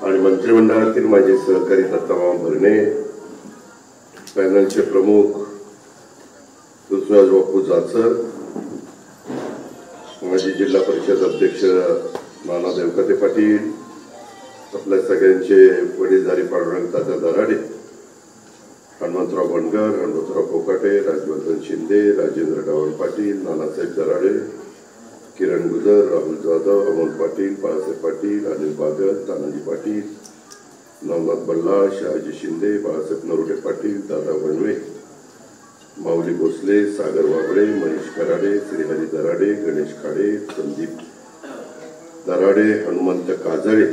आणि मंत्रिमंडळातील माझे सहकारी दत्ताभाऊ भरणे, पॅनलचे प्रमुख ऋतुराज बापू जाचर, माजी जिल्हा परिषद अध्यक्ष नाना देवकते पाटील, आपल्या सगळ्यांचे वडीलधारी पांडुरंग तात्या दराडे, हनुमंतराव बनगर, हनुमंतराव कोकाटे, राजवर्धन शिंदे, राजेंद्र डावण पाटील, नानासाहेब दराडे, किरण गुजर, राहुल जाधव, अमोल पाटील, बाळासाहेब पाटील, अनिल बागल, तानाजी पाटील, नवनाथ बल्ला, शहाजी शिंदे, बाळासाहेब नरोटे पाटील, दादा वणवे, माऊली भोसले, सागर वाबळे, मनीष कराडे, श्रीहरी दराडे, गणेश खाडे, संदीप दराडे, हनुमंत काजळे,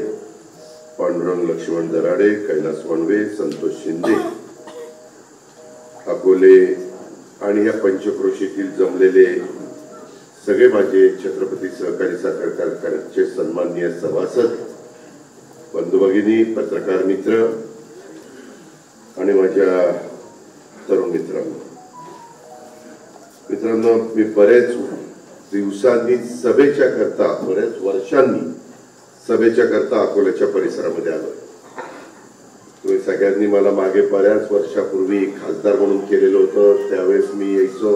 पांडुरंग लक्ष्मण दराडे, कैलास वणवे, संतोष शिंदे, अकोले आणि या पंचक्रोशीतील जमलेले सगळे माझे छत्रपती सहकारी साखर कारखान्याचे सन्माननीय सभासद, बंधू भगिनी, पत्रकार मित्र आणि माझ्या तरुण मित्रांनो, मी बरेच दिवसांनी सभेच्या करता, बरेच वर्षांनी सभेच्या करता अकोल्याच्या परिसरामध्ये आलो. तुम्ही सगळ्यांनी मला मागे बऱ्याच वर्षापूर्वी खासदार म्हणून केलेलं होतं. त्यावेळेस मी यायचो.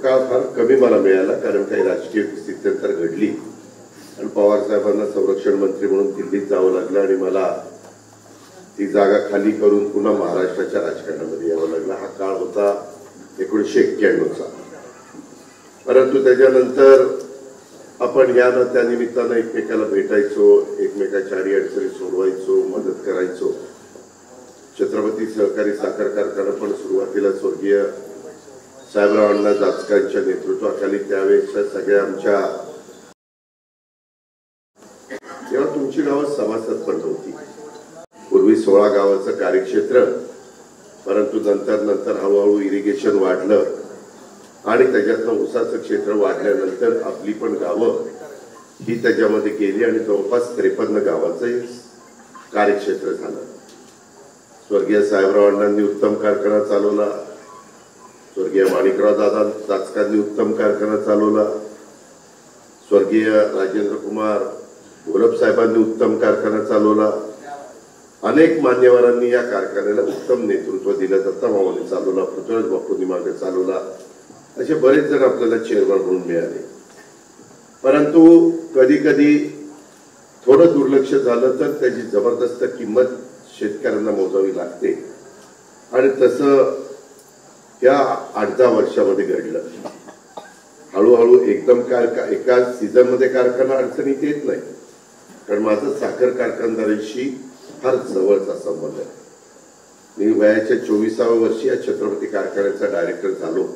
काळ फार कमी मला मिळाला, कारण काही राजकीय स्थित्यंतर घडली आणि पवार साहेबांना संरक्षण मंत्री म्हणून दिल्लीत जावं लागलं आणि मला ती जागा खाली करून पुन्हा महाराष्ट्राच्या राजकारणामध्ये यावं लागलं. हा काळ होता 1991चा. परंतु त्याच्यानंतर आपण या त्या निमित्तानं एकमेकाला भेटायचो, एकमेकाच्या अडीअडचणी सोडवायचो, मदत करायचो. छत्रपती सहकारी साखर कारखाना पण सुरुवातीला स्वर्गीय साहेबराव अण्णा जाचकांच्या नेतृत्वाखाली त्यावेळेच्या सगळ्या आमच्या, तेव्हा तुमची गावं सभासद पण नव्हती. पूर्वी 16 गावाचं कार्यक्षेत्र, परंतु नंतर हळूहळू इरिगेशन वाढलं आणि त्याच्यातनं ऊसाचं क्षेत्र वाढल्यानंतर आपली पण गावं ही त्याच्यामध्ये गेली आणि जवळपास 53 गावाचं कार्यक्षेत्र झालं. स्वर्गीय साहेबराव अण्णांनी उत्तम कारखाना चालवला, स्वर्गीय माणिकराव दादा जाचकांनी उत्तम कारखाना चालवला, स्वर्गीय राजेंद्र कुमार घोलप साहेबांनी उत्तम कारखाना चालवला, अनेक मान्यवरांनी या कारखान्याला उत्तम नेतृत्व दिलं. दत्ताभाऊंनी चालवला, पृथ्वीराज बापूंनी मागे चालवला, असे बरेच जण आपल्याला चेअरमन म्हणून मिळाले. परंतु कधी कधी थोडं दुर्लक्ष झालं तर त्याची जबरदस्त किंमत शेतकऱ्यांना मोजावी लागते आणि तसं या 8-10 वर्षामध्ये घडलं. हळूहळू एकदम एका सीझन मध्ये कारखाना अडचणीत येत नाही, कारण माझं साखर कारखानदारांशी फार जवळचा संबंध आहे. मी वयाच्या 24व्या वर्षी या छत्रपती कारखान्याचा डायरेक्टर झालो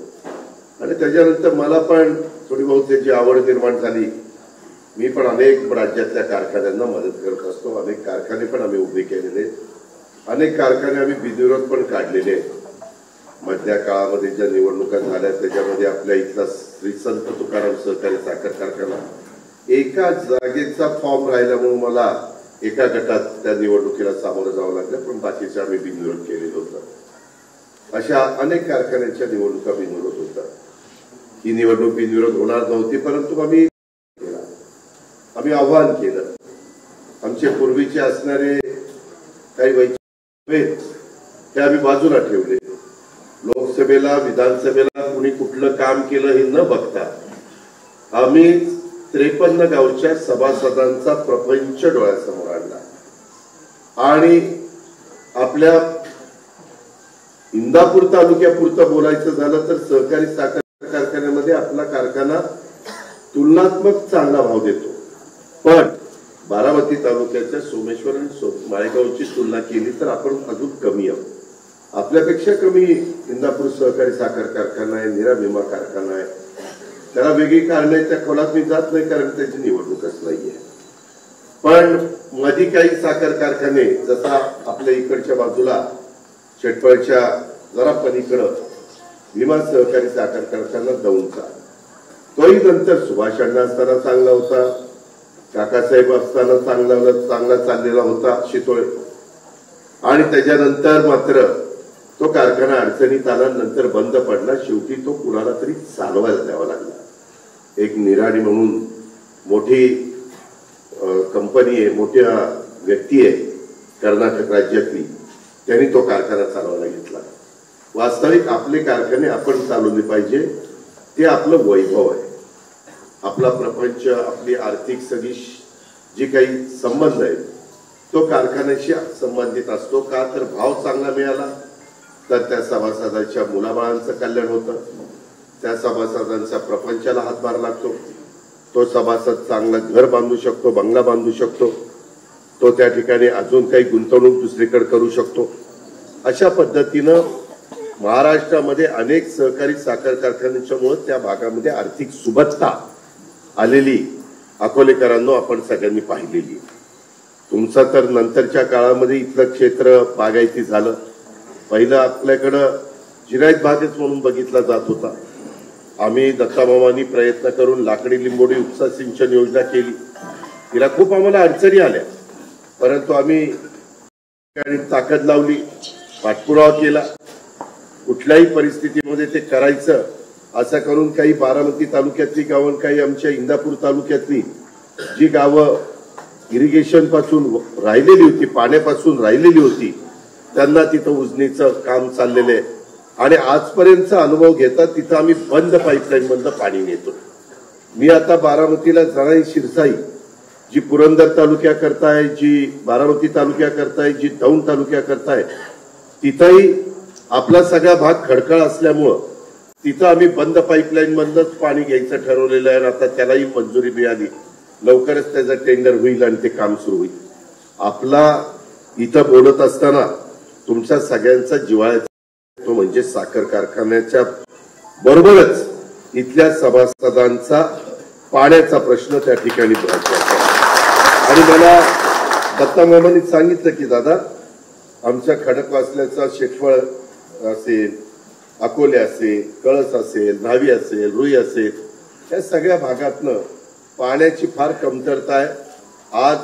आणि त्याच्यानंतर मला पण थोडी बहुत त्याची आवड निर्माण झाली. मी पण अनेक राज्यातल्या कारखान्यांना मदत करत असतो. अनेक कारखाने पण आम्ही उभे केलेले, अनेक कारखाने आम्ही बिनविरोध पण काढलेले आहेत. मधल्या काळामध्ये ज्या निवडणुका झाल्या त्याच्यामध्ये आपल्या इथला श्री संत तुकाराम सहकारी साखर कारखाना एका जागेचा फॉर्म राहिल्यामुळे मला एका गटात त्या निवडणुकीला सामोरं जावं लागलं, पण बाकीचे आम्ही बिनविरोध केलेलं होतं. अशा अनेक कारखान्यांच्या निवडणुका बिनविरोध होतात. ही निवडणूक बिनविरोध होणार नव्हती, परंतु आम्ही आव्हान केलं. आमचे पूर्वीचे असणारे काही वैचारिक ते आम्ही बाजूला ठेवले. लोकसभेला विधानसभेला कुणी कुठलं काम केलं हे न बघता आम्ही 53 गावच्या सभासदांचा प्रपंच डोळ्यासमोर आणला आणि आपल्या इंदापूर तालुक्यापुरतं बोलायचं झालं तर सहकारी साखर कारखान्यामध्ये आपला कारखाना तुलनात्मक चांगला भाव देतो, पण बारामती तालुक्याच्या सोमेश्वर आणि माळेगावची तुलना केली तर आपण अजून कमी आहोत. आपल्यापेक्षा कमी इंदापूर सहकारी साखर कारखाना आहे, निरा भीमा कारखाना आहे. त्याला वेगळी कारण आहे, त्या खोलात मी जात नाही कारण त्याची निवडणूकच नाहीये. पण मधी काही साखर कारखाने, जसा आपल्या इकडच्या बाजूला शेटपळच्या जरा पलीकडं भीमा सहकारी साखर कारखाना दौंडचा, तोही नंतर सुभाष अण्णा असताना चांगला होता, काकासाहेब असताना चांगला चाललेला होता शितोळे, आणि त्याच्यानंतर मात्र तो कारखाना अडचणीत आला, नंतर बंद पडला. शेवटी तो कुणाला तरी चालवायला द्यावा लागला. एक निराणी म्हणून मोठी कंपनी आहे, मोठ्या व्यक्ती आहे कर्नाटक राज्यातली, त्यांनी तो कारखाना चालवायला घेतला. वास्तविक आपले कारखाने आपण चालवले पाहिजे, ते आपलं वैभव आहे. आपला प्रपंच, आपली आर्थिक सगळी जी काही संबंध आहे तो कारखान्याशी संबंधित असतो. का तर भाव चांगला मिळाला तर त्या सभासदांच्या मुलाबाळांचं कल्याण होतं, त्या सभासदांचा प्रपंचाला हातभार लागतो, तो सभासद चांगला घर बांधू शकतो, बंगला बांधू शकतो, तो त्या ठिकाणी अजून काही गुंतवणूक दुसरीकडे करू शकतो. अशा पद्धतीनं महाराष्ट्रामध्ये अनेक सहकारी साखर कारखान्यांच्यामुळे त्या भागामध्ये आर्थिक सुबत्ता आलेली अकोलेकरांनो आपण सगळ्यांनी पाहिलेली. तुमचं तर नंतरच्या काळामध्ये इथलं क्षेत्र बागायती झालं. पहिलं आपल्याकडं जिरायत बागच म्हणून बघितला जात होता. आम्ही दत्तामामांनी प्रयत्न करून लाकडी लिंबोडी उपसा सिंचन योजना केली. तिला खूप आम्हाला अडचणी आल्या, परंतु आम्ही ताकद लावली, पाठपुरावा केला. कुठल्याही परिस्थितीमध्ये ते करायचं असं करून काही बारामती तालुक्यातली गावं, काही आमच्या इंदापूर तालुक्यातली जी गावं इरिगेशन पासून राहिलेली होती, पाण्यापासून राहिलेली होती, त्यांना तिथं उजनीचं काम चाललेलं आहे. आणि आजपर्यंतचा अनुभव घेता तिथं आम्ही बंद पाईपलाईन मधलं पाणी नेतो. मी आता बारामतीला जाणारी शिरसाई जी पुरंदर तालुक्या करताय, जी बारामती तालुक्या करताय, जी दौंड तालुक्या करताय, तिथंही आपला सगळा भाग खडकाळ असल्यामुळं तिथं आम्ही बंद पाईपलाईन मधनंच पाणी घ्यायचं ठरवलेलं आहे. आता त्यालाही मंजुरी मिळाली, लवकरच त्याचं टेंडर होईल आणि ते काम सुरू होईल. आपला इथं बोलत असताना तुमच्या सगळ्यांचा जिव्हाळ्याचा तो म्हणजे साखर कारखान्याच्या बरोबरच इथल्या सभासदांचा पाण्याचा प्रश्न त्या ठिकाणी महत्वाचा. आणि मला दत्तामामांनी सांगितलं की दादा, आमच्या खडकवासल्याचा शेटफळ असेल, अकोले असेल, कळस असेल, न्हावी असेल, रुई असेल, या सगळ्या भागातनं पाण्याची फार कमतरता आहे. आज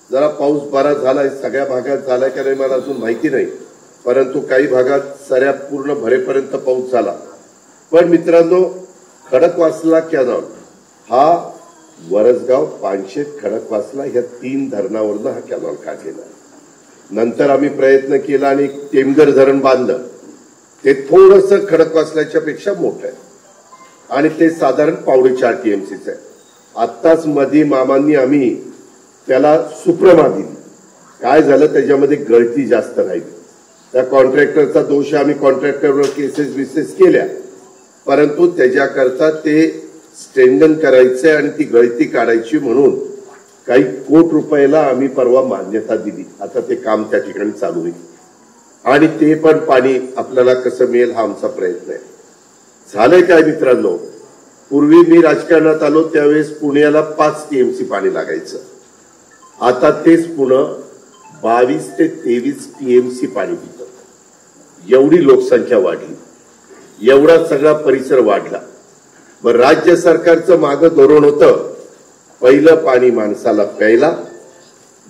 जरा पाऊस बरा झालाय, सगळ्या भागात झालाय का नाही मला अजून माहिती नाही, परंतु काही भागात सऱ्या पूर्ण भरेपर्यंत पाऊस झाला. पण मित्रांनो, खडकवासला कॅनॉल हा वरसगाव, पानशेत, खडकवासला ह्या 3 धरणावरनं हा कॅनॉल काढलेला आहे. नंतर आम्ही प्रयत्न केला आणि टेमघर धरण बांधलं. ते थोडंसं खडकवासल्याच्या पेक्षा मोठं आहे आणि ते साधारण 4.5 TMCचं आहे. आत्ताच मधी मामांनी आम्ही त्याला सुप्रमा दिली. काय झालं, त्याच्यामध्ये गळती जास्त राहिली. त्या कॉन्ट्रॅक्टरचा दोष, आम्ही कॉन्ट्रॅक्टरवर केसेस केल्या, परंतु त्याच्याकरता ते स्ट्रेंथन करायचे आणि ती गळती काढायची म्हणून काही कोटी रुपयाला आम्ही परवा मान्यता दिली. आता ते काम त्या ठिकाणी चालू होईल आणि ते पण पाणी आपल्याला कसं मिळेल हा आमचा प्रयत्न आहे. झालंय काय मित्रांनो, पूर्वी मी राजकारणात आलो त्यावेळेस पुण्याला 5 TMC पाणी लागायचं. आता तेच पुणे 22 ते 23 TMC पाणी पितं. एवढी लोकसंख्या वाढली, एवढा सगळा परिसर वाढला. मग राज्य सरकारचं मागं धोरण होतं, पहिलं पाणी माणसाला प्यायला,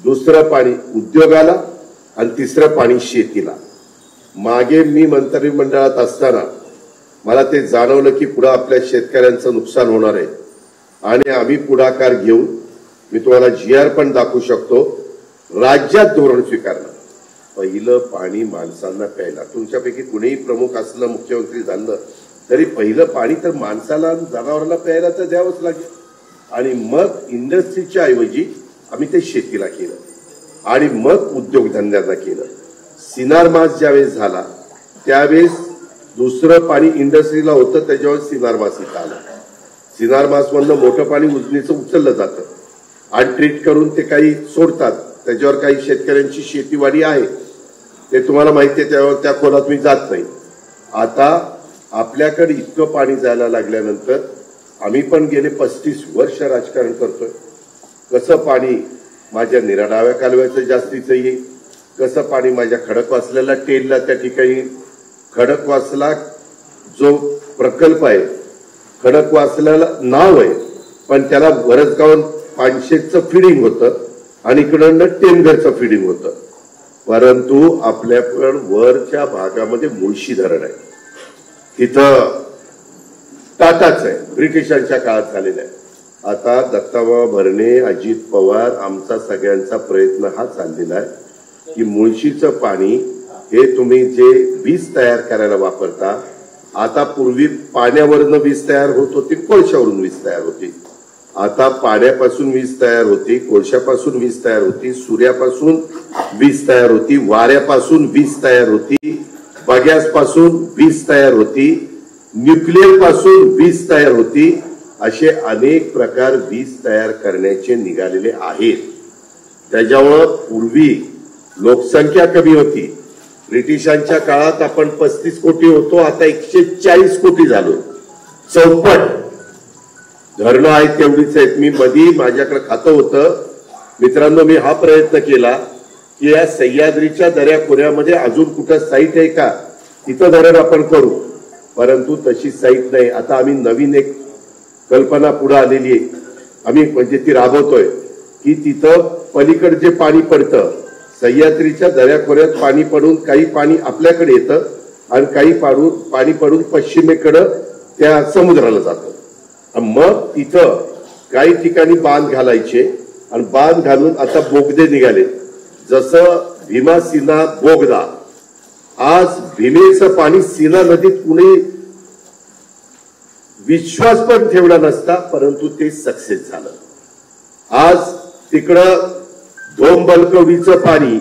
दुसरं पाणी उद्योगाला आणि तिसरं पाणी शेतीला. मागे मी मंत्रिमंडळात असताना मला ते जाणवलं की पुढे आपल्या शेतकऱ्यांचं नुकसान होणार आहे आणि आम्ही पुढाकार घेऊन, मी तुम्हाला GR पण दाखवू शकतो, राज्यात धोरण स्वीकारलं. पहिलं पाणी माणसांना प्यायला. तुमच्यापैकी कुणीही प्रमुख असलं, मुख्यमंत्री झालं तरी पहिलं पाणी तर माणसाला, जनावराला प्यायला तर द्यावंच लागेल. आणि मग इंडस्ट्रीच्या ऐवजी आम्ही ते शेतीला केलं आणि मग उद्योगधंद्यांना केलं. सिनार मास ज्यावेळेस झाला त्यावेळेस दुसरं पाणी इंडस्ट्रीला होतं, त्याच्यावर सिनार मास इथं आला. सिनार मास मधलं मोठं पाणी उजनीचं उचललं जातं आणि ट्रीट करून ते काही सोडतात. त्याच्यावर काही शेतकऱ्यांची शेतीवाडी आहे, ते तुम्हाला माहिती आहे, त्यावर त्या खोलात मी जात नाही. आता आपल्याकडे इतकं पाणी जायला लागल्यानंतर आम्ही पण गेले 35 वर्ष राजकारण करतोय. कसं पाणी माझ्या निराडाव्या कालव्याचं जास्तीचं येईल, कसं पाणी माझ्या खडकवासल्याला टेलला, त्या ठिकाणी खडकवासला जो प्रकल्प आहे, खडकवासल्याला नाव आहे पण त्याला वरसगाव पानशेतचं फिडिंग होतं आणि इकडनं टेमघरचं फिडिंग होतं. परंतु आपल्याकडे वरच्या भागामध्ये मुळशी धरण आहे, तिथं टाटाच आहे, ब्रिटिशांच्या काळात झालेलं आहे. आता दत्ताभाऊ भरणे, अजित पवार, आमचा सगळ्यांचा प्रयत्न हा चाललेला आहे की मुळशीचं पाणी हे तुम्ही जे वीज तयार करायला वापरता, आता पूर्वी पाण्यावरनं वीज तयार होत होती, कोळशावरून वीज तयार होती. आता पाण्यापासून वीज तयार होती, कोळशापासून वीज तयार होती, सूर्यापासून वीज तयार होती, वाऱ्यापासून वीज तयार होती, बगॅसपासून वीज तयार होती, न्यूक्लिअर पासून वीज तयार होती. असे अनेक प्रकार वीज तयार करण्याचे निघालेले आहेत. त्याच्यामुळं पूर्वी लोकसंख्या कमी होती. ब्रिटिशांच्या काळात आपण 35 कोटी होतो, आता 140 कोटी झालो, चौपट. धरणं आहेत तेवढीच आहेत. मी मधी माझ्याकडे खातं होतं. मित्रांनो, मी हा प्रयत्न केला की या सह्याद्रीच्या दऱ्याखोऱ्यामध्ये अजून कुठं साईट आहे का, तिथं धरण आपण करू, परंतु तशी साईट नाही. आता आम्ही नवीन एक कल्पना पुढे आलेली आहे, आम्ही म्हणजे ती राबवतोय की तिथं पलीकडे जे पाणी पडतं, सह्याद्रीच्या दऱ्याखोऱ्यात पाणी पडून काही पाणी आपल्याकडे येतं आणि काही पाणी पडून पश्चिमेकडं त्या समुद्राला जातं. मग तिथं काही ठिकाणी बांध घालायचे आणि बांध घालून आता बोगदे निघाले, जसं भीमा सीना बोगदा. आज भीमेचं पाणी सीना नदीत कुणी विश्वास पण ठेवला नसता, परंतु ते सक्सेस झालं. आज तिकडं धोम-बलकवडीचं पाणी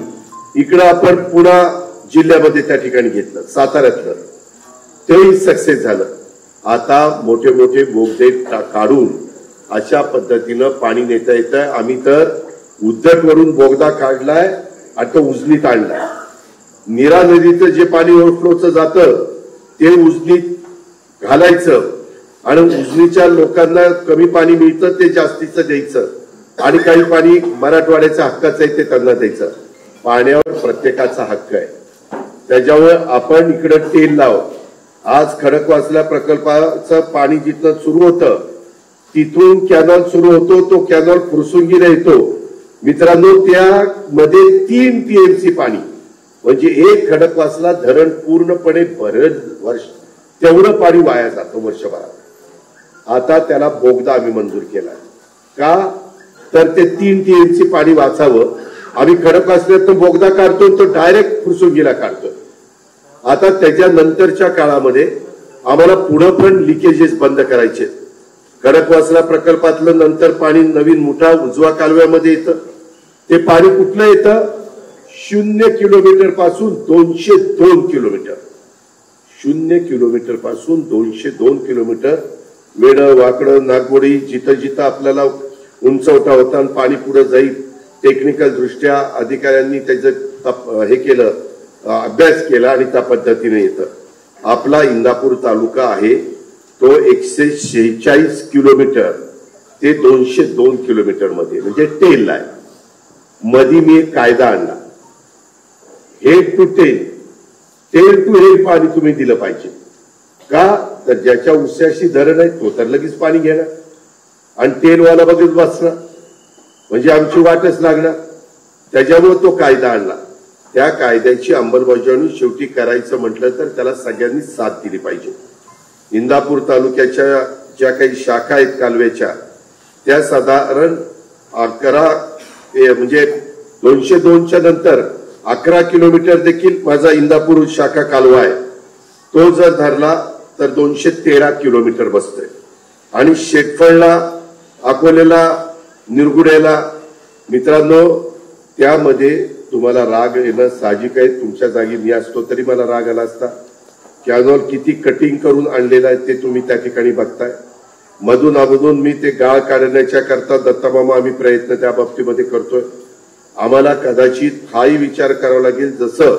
इकडं आपण पुणा जिल्ह्यामध्ये त्या ठिकाणी घेतलं, साताऱ्यातलं, तेही सक्सेस झालं. आता मोठे मोठे बोगदे काढून अशा पद्धतीनं पाणी नेता येतंय. आम्ही तर उद्धटवरून बोगदा काढलाय आणि तो उजनीत आणलाय. नीरा नदीचं जे पाणी ओव्हरफ्लोचं जातं ते उजनीत घालायचं आणि उजनीच्या लोकांना कमी पाणी मिळतं ते जास्तीचं द्यायचं आणि काही पाणी मराठवाड्याच्या हक्काचं आहे ते त्यांना द्यायचं. पाण्यावर प्रत्येकाचा हक्क आहे. त्याच्यामुळे आपण इकडं तेल लाव. आज खडकवासला प्रकल्पाचं पाणी जिथं सुरू होतं तिथून कॅनॉल सुरू होतो, तो कॅनॉल फुरसुंगीला येतो. मित्रांनो, त्यामध्ये 3 TMC पाणी, म्हणजे एक खडकवासला धरण पूर्णपणे बरेच वर्ष तेवढं पाणी वाया जातं वर्षभरात. आता त्याला बोगदा आम्ही मंजूर केला. का तर ते 3 TMC पाणी वाचावं. आम्ही खडकवासल्यातून बोगदा काढतो तो डायरेक्ट फुरसुंगीला काढतो. आता त्याच्यानंतरच्या काळामध्ये आम्हाला पुढे पण लिकेजेस बंद करायचे. खडकवासला प्रकल्पातलं नंतर पाणी नवीन मुठा उजवा कालव्यामध्ये येतं. ते पाणी कुठलं येतं? 0 किलोमीटर पासून 202 किलोमीटर, 0 किलोमीटर पासून 202 किलोमीटर वेडं वाकडं नागवडी जिथं जिथं आपल्याला उंचवटा होता आणि पाणी पुढे जाईल, टेक्निकल दृष्ट्या अधिकाऱ्यांनी त्याचं हे केलं, अभ्यास केला आणि त्या पद्धतीने येतं. आपला इंदापूर तालुका आहे तो 146 किलोमीटर ते 202 किलोमीटर मध्ये म्हणजे टेल आहे. मधी मी एक कायदा आणला, head to tail, tail to head पाणी तुम्ही दिलं पाहिजे. का तर ज्याच्या उस्याशी धरण आहे तो तर लगेच पाणी घेणार आणि टेलवाला बघत बसणार, म्हणजे आमची वाटच लागणार. त्याच्यामुळे तो कायदा आणला. त्या कायद्याची अंमलबजावणी शेवटी करायचं म्हटलं तर त्याला सगळ्यांनी साथ दिली पाहिजे. इंदापूर तालुक्याच्या ज्या काही शाखा आहेत कालव्याच्या त्या साधारण 11 म्हणजे 202च्या नंतर 11 किलोमीटर देखील माझा इंदापूर शाखा कालवा आहे. तो जर धरला तर 213 किलोमीटर बसतोय. आणि शेतफळला, अकोलेला, निरगुड्याला मित्रांनो त्यामध्ये तुम्हाला राग येणं साहजिक आहे. तुमच्या जागी मी असतो तरी मला राग आला असता. कॅनॉल किती कटिंग करून आणलेलं आहे ते तुम्ही त्या ठिकाणी बघताय. मधून अधून मी ते गाळ काढण्याच्या करता दत्तामामा आम्ही प्रयत्न त्या बाबतीमध्ये करतोय. आम्हाला कदाचित हाही विचार करावा लागेल, जसं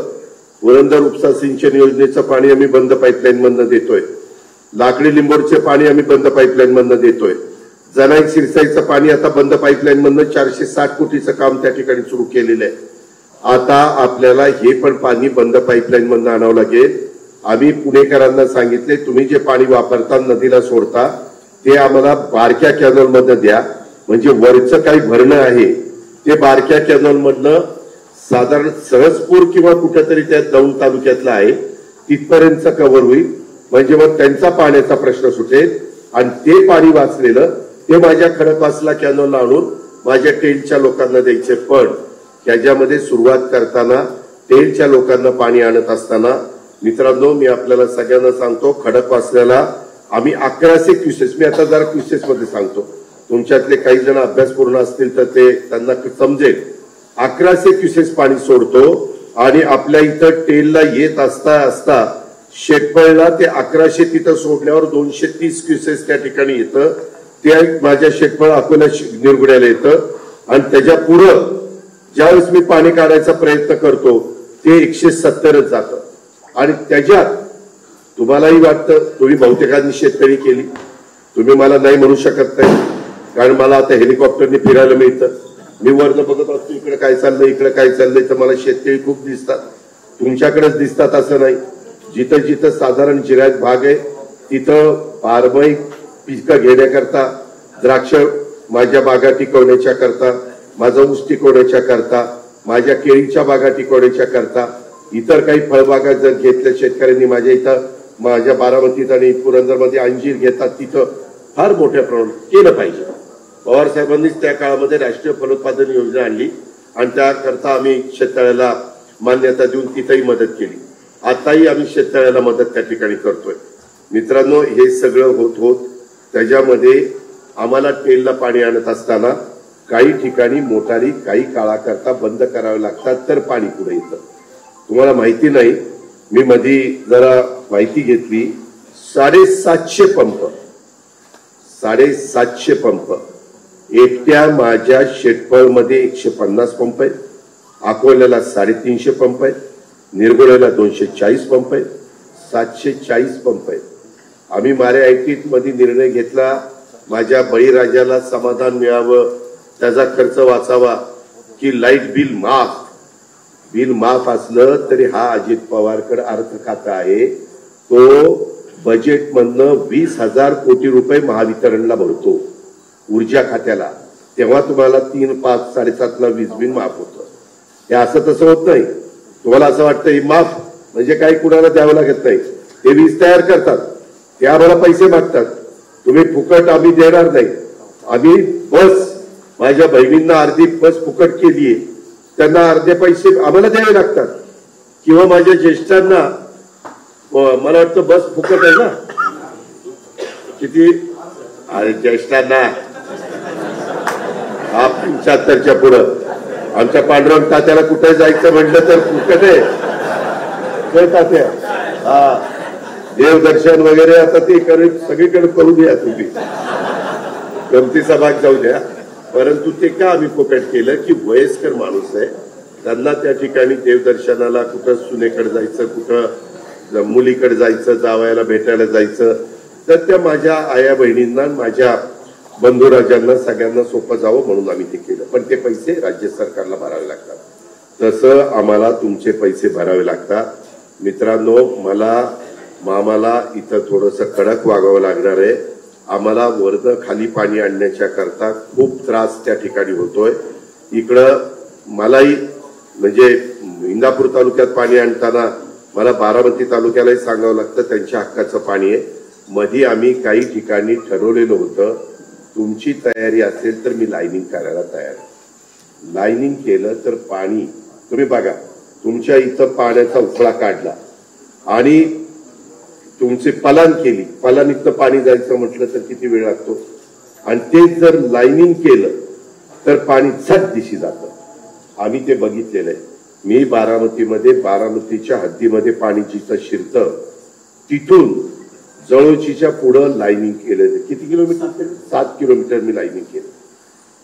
पुरंदर उपसा सिंचन योजनेचं पाणी आम्ही बंद पाईपलाईन मधनं देतोय, लाकडी लिंबोडचे पाणी आम्ही बंद पाईपलाईन मधनं देतोय, जनाई शिरसाईचं पाणी आता बंद पाईपलाईन मधनं 460 कोटीचं काम त्या ठिकाणी सुरू केलेलं आहे. आता आपल्याला हे पण पाणी बंद पाईपलाईन मधनं आणावं लागेल. आम्ही पुणेकरांना सांगितले, तुम्ही जे पाणी वापरता नदीला सोडता ते आम्हाला बारक्या कॅनॉल मधनं द्या, म्हणजे वरचं काही भरणं आहे ते बारक्या कॅनॉल मधनं साधारण सहजपूर किंवा कुठेतरी त्या दौंड तालुक्यातला आहे तिथपर्यंत कव्हर होईल. म्हणजे मग त्यांचा पाण्याचा प्रश्न सुटेल आणि ते पाणी वाचलेलं ते माझ्या खडकवासला कॅनलला आणून माझ्या टेलच्या लोकांना द्यायचे। पण त्याच्यामध्ये सुरुवात करताना टेलच्या लोकांना पाणी आणत असताना मित्रांनो, मी आपल्याला सगळ्यांना सांगतो, खडकवासल्याला आम्ही 1100 क्युसेस, मी आता जरा क्युसेस मध्ये सांगतो, तुमच्यातले काही जण अभ्यासपूर्ण असतील तर ते त्यांना समजेल। 1100 क्युसेस पाणी सोडतो आणि आपल्या इथं टेलला येत असता शेतपळला ते 1100 तिथं सोडल्यावर 230 क्युसेस त्या ठिकाणी येतं। ते माझ्या शेतपळ अकोला निरगुड्याला येतं आणि त्याच्या पुढं ज्यावेळेस मी पाणी काढायचा प्रयत्न करतो ते 170च जातं। आणि त्याच्यात तुम्हालाही वाटतं, तुम्ही बहुतेकांनी शेतकरी केली, तुम्ही मला नाही म्हणू शकत नाही, कारण मला आता हेलिकॉप्टरने फिरायला मिळतं, मी वरनं बघत असतो इकडे काय चाललंय इकडे काय चाललंय, तर मला शेतकरी खूप दिसतात, तुमच्याकडेच दिसतात असं नाही। जिथं जिथं साधारण जिरायत भाग आहे तिथं बारमाही पिकं घेण्याकरता, द्राक्ष माझ्या बागा टिकवण्याच्या करता, माझा ऊस टिकवण्याच्या करता, माझ्या केळीच्या बागा टिकवण्याच्या करता, इतर काही फळबागा जर घेतल्या शेतकऱ्यांनी माझ्या इथं, माझ्या बारामतीत आणि पुरंदरमध्ये अंजीर घेतात, तिथं फार मोठ्या प्रमाणात केलं पाहिजे। पवार साहेबांनीच त्या काळामध्ये राष्ट्रीय फलोत्पादन योजना आणली आणि त्याकरता आम्ही शेततळ्याला मान्यता देऊन तिथेही मदत केली। आताही आम्ही शेततळ्याला मदत त्या ठिकाणी करतोय। मित्रांनो, हे सगळं होत त्याच्यामध्ये आम्हाला टेलला पाणी आणत असताना काही ठिकाणी मोटारी काही काळाकरता बंद करावे लागतात तर पाणी पुढे येतं। तुम्हाला माहिती नाही, मी मधी जरा माहिती घेतली, 750 पंप एकट्या माझ्या शेतपळमध्ये 150 पंप आहेत, अकोल्याला 350 पंप आहेत, निरगुड्याला 240 पंप आहेत, 740 पंप आहेत। आम्ही मारे आयटीत मध्ये निर्णय घेतला, माझ्या बळीराजाला समाधान मिळावं, त्याचा खर्च वाचावा, की लाईट बिल माफ असलं तरी हा अजित पवारकडे अर्थ खाता आहे, तो बजेटमधनं 20,000 कोटी रुपये महावितरणला भरतो ऊर्जा खात्याला, तेव्हा तुम्हाला 3, 5, 7.5ला वीज बिल माफ होतं। हे असं तसं होत नाही। तुम्हाला असं वाटतं ही माफ म्हणजे काही कुणाला द्यावं लागत नाही, ते वीज तयार करतात, ते आम्हाला पैसे मागतात, तुम्ही फुकट आम्ही देणार नाही। आम्ही बस, माझ्या बहिणींना अर्धी बस फुकट केलीये, त्यांना अर्धे पैसे आम्हाला द्यावे लागतात, किंवा माझ्या ज्येष्ठांना, मला वाटतं बस फुकट आहे ना, किती ज्येष्ठांना 75च्या पुढं, आमच्या पांडुरंग तात्याला कुठे जायचं म्हटलं तर फुकट आहे तात्या, हा देवदर्शन वगैरे आता ते सगळीकडे करू द्या, तुम्ही गमतीचा भाग जाऊ द्या, परंतु ते का आम्ही फुकट केलं की वयस्कर माणूस आहे, त्यांना त्या ठिकाणी देवदर्शनाला कुठं सुनेकडे जायचं, कुठं मुलीकडे जायचं, जावयाला भेटायला जायचं, तर त्या माझ्या आया बहिणींना, माझ्या बंधुराजांना सगळ्यांना सोपं जावं म्हणून आम्ही ते केलं। पण ते पैसे राज्य सरकारला भरावे लागतात, तसं आम्हाला तुमचे पैसे भरावे लागतात। मित्रांनो, मामाला इथं थोडंसं कडक वागावं लागणार आहे। आम्हाला वरनं खाली पाणी आणण्याच्या करता खूप त्रास त्या ठिकाणी होतोय। इकडं मलाही म्हणजे इंदापूर तालुक्यात पाणी आणताना मला बारामती तालुक्यालाही सांगावं लागतं, त्यांच्या हक्काचं पाणी आहे। मध्ये आम्ही काही ठिकाणी ठरवलेलं होतं, तुमची तयारी असेल तर मी लाईनिंग करायला तयार आहे। लाईनिंग केलं तर पाणी, तुम्ही बघा, तुमच्या इथं पाण्याचा उफळा काढला आणि तुमची पलान केली, पलानीतनं पाणी जायचं म्हटलं तर किती वेळ लागतो, आणि ते जर लाईनिंग केलं तर पाणी झट दिशी जातं। आम्ही ते बघितलेलं आहे। मी बारामतीच्या हद्दीमध्ये पाणी जिथं शिरतं तिथून जळोचीच्या पुढं लाईनिंग केलं, किती किलोमीटर केलं, 7 किलोमीटर मी लाईनिंग केलं।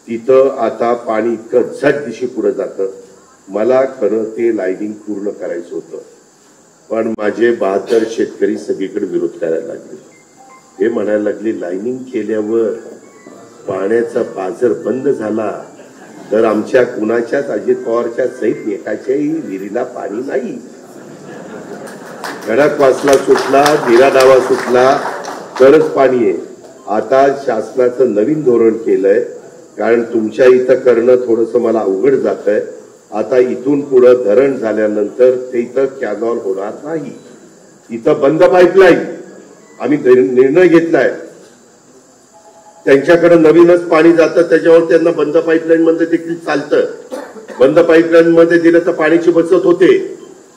तिथं आता पाणी इतकं झट दिशी पुढे जातं। मला खरं ते लाईनिंग पूर्ण करायचं होतं, पण माझे 72 शेतकरी सगळीकडे विरोध करायला लागले। हे म्हणायला लागले, लाईनिंग केल्यावर पाण्याचा बाजार बंद झाला तर आमच्या कुणाच्याच, अजित पवारच्या सहित एकाच्याही विहिरीला पाणी नाही। खडकवासला सुटला, नीरा डावा सुटला तरच पाणी आहे। आता शासनाचं नवीन धोरण केलंय, कारण तुमच्या इथं करणं थोडंसं मला अवघड जातंय। आता इथून पुढे धरण झाल्यानंतर ते इथं कॅनॉल होणार नाही, इथं बंद पाईपलाईन आम्ही निर्णय घेतलाय। त्यांच्याकडे नवीनच पाणी जातं, त्याच्यावर त्यांना बंद पाईपलाईन मध्ये देखील चालतं. बंद पाईपलाईन मध्ये दिलं तर पाण्याची बचत होते.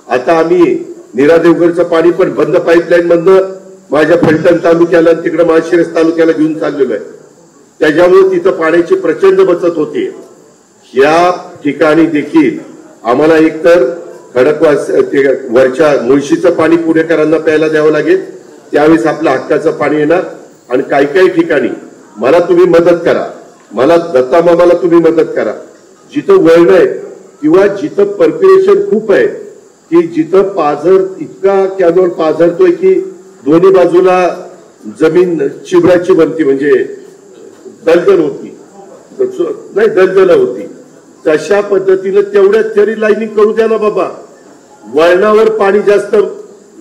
आता आम्ही नीरा देवगडचं पाणी पण बंद पाईपलाईन मधनं माझ्या फलटण तालुक्याला तिकडे माळशिरस तालुक्याला घेऊन चाललेलो आहे. त्याच्यामुळे तिथं पाण्याची प्रचंड बचत होते. या ठिकाणी देखील आम्हाला एकतर खडकवास ते वरच्या मुळशीचं पाणी पुणेकरांना प्यायला द्यावं लागेल, त्यावेळेस आपल्या हक्काचं पाणी येणार. आणि काही काही ठिकाणी मला तुम्ही मदत करा, मला दत्ता मामाला तुम्ही मदत करा, जिथं वळण आहे किंवा जिथं पर्क्युलेशन खूप आहे की जिथं पाझर इतका कॅनॉल पाझरतोय की दोन्ही बाजूला जमीन चिबराची बनती, म्हणजे दलदल होती, नाही दलदल होती, तशा पद्धतीनं तेवढ्या तरी लाईनिंग करू द्या ना बाबा. वळणावर पाणी जास्त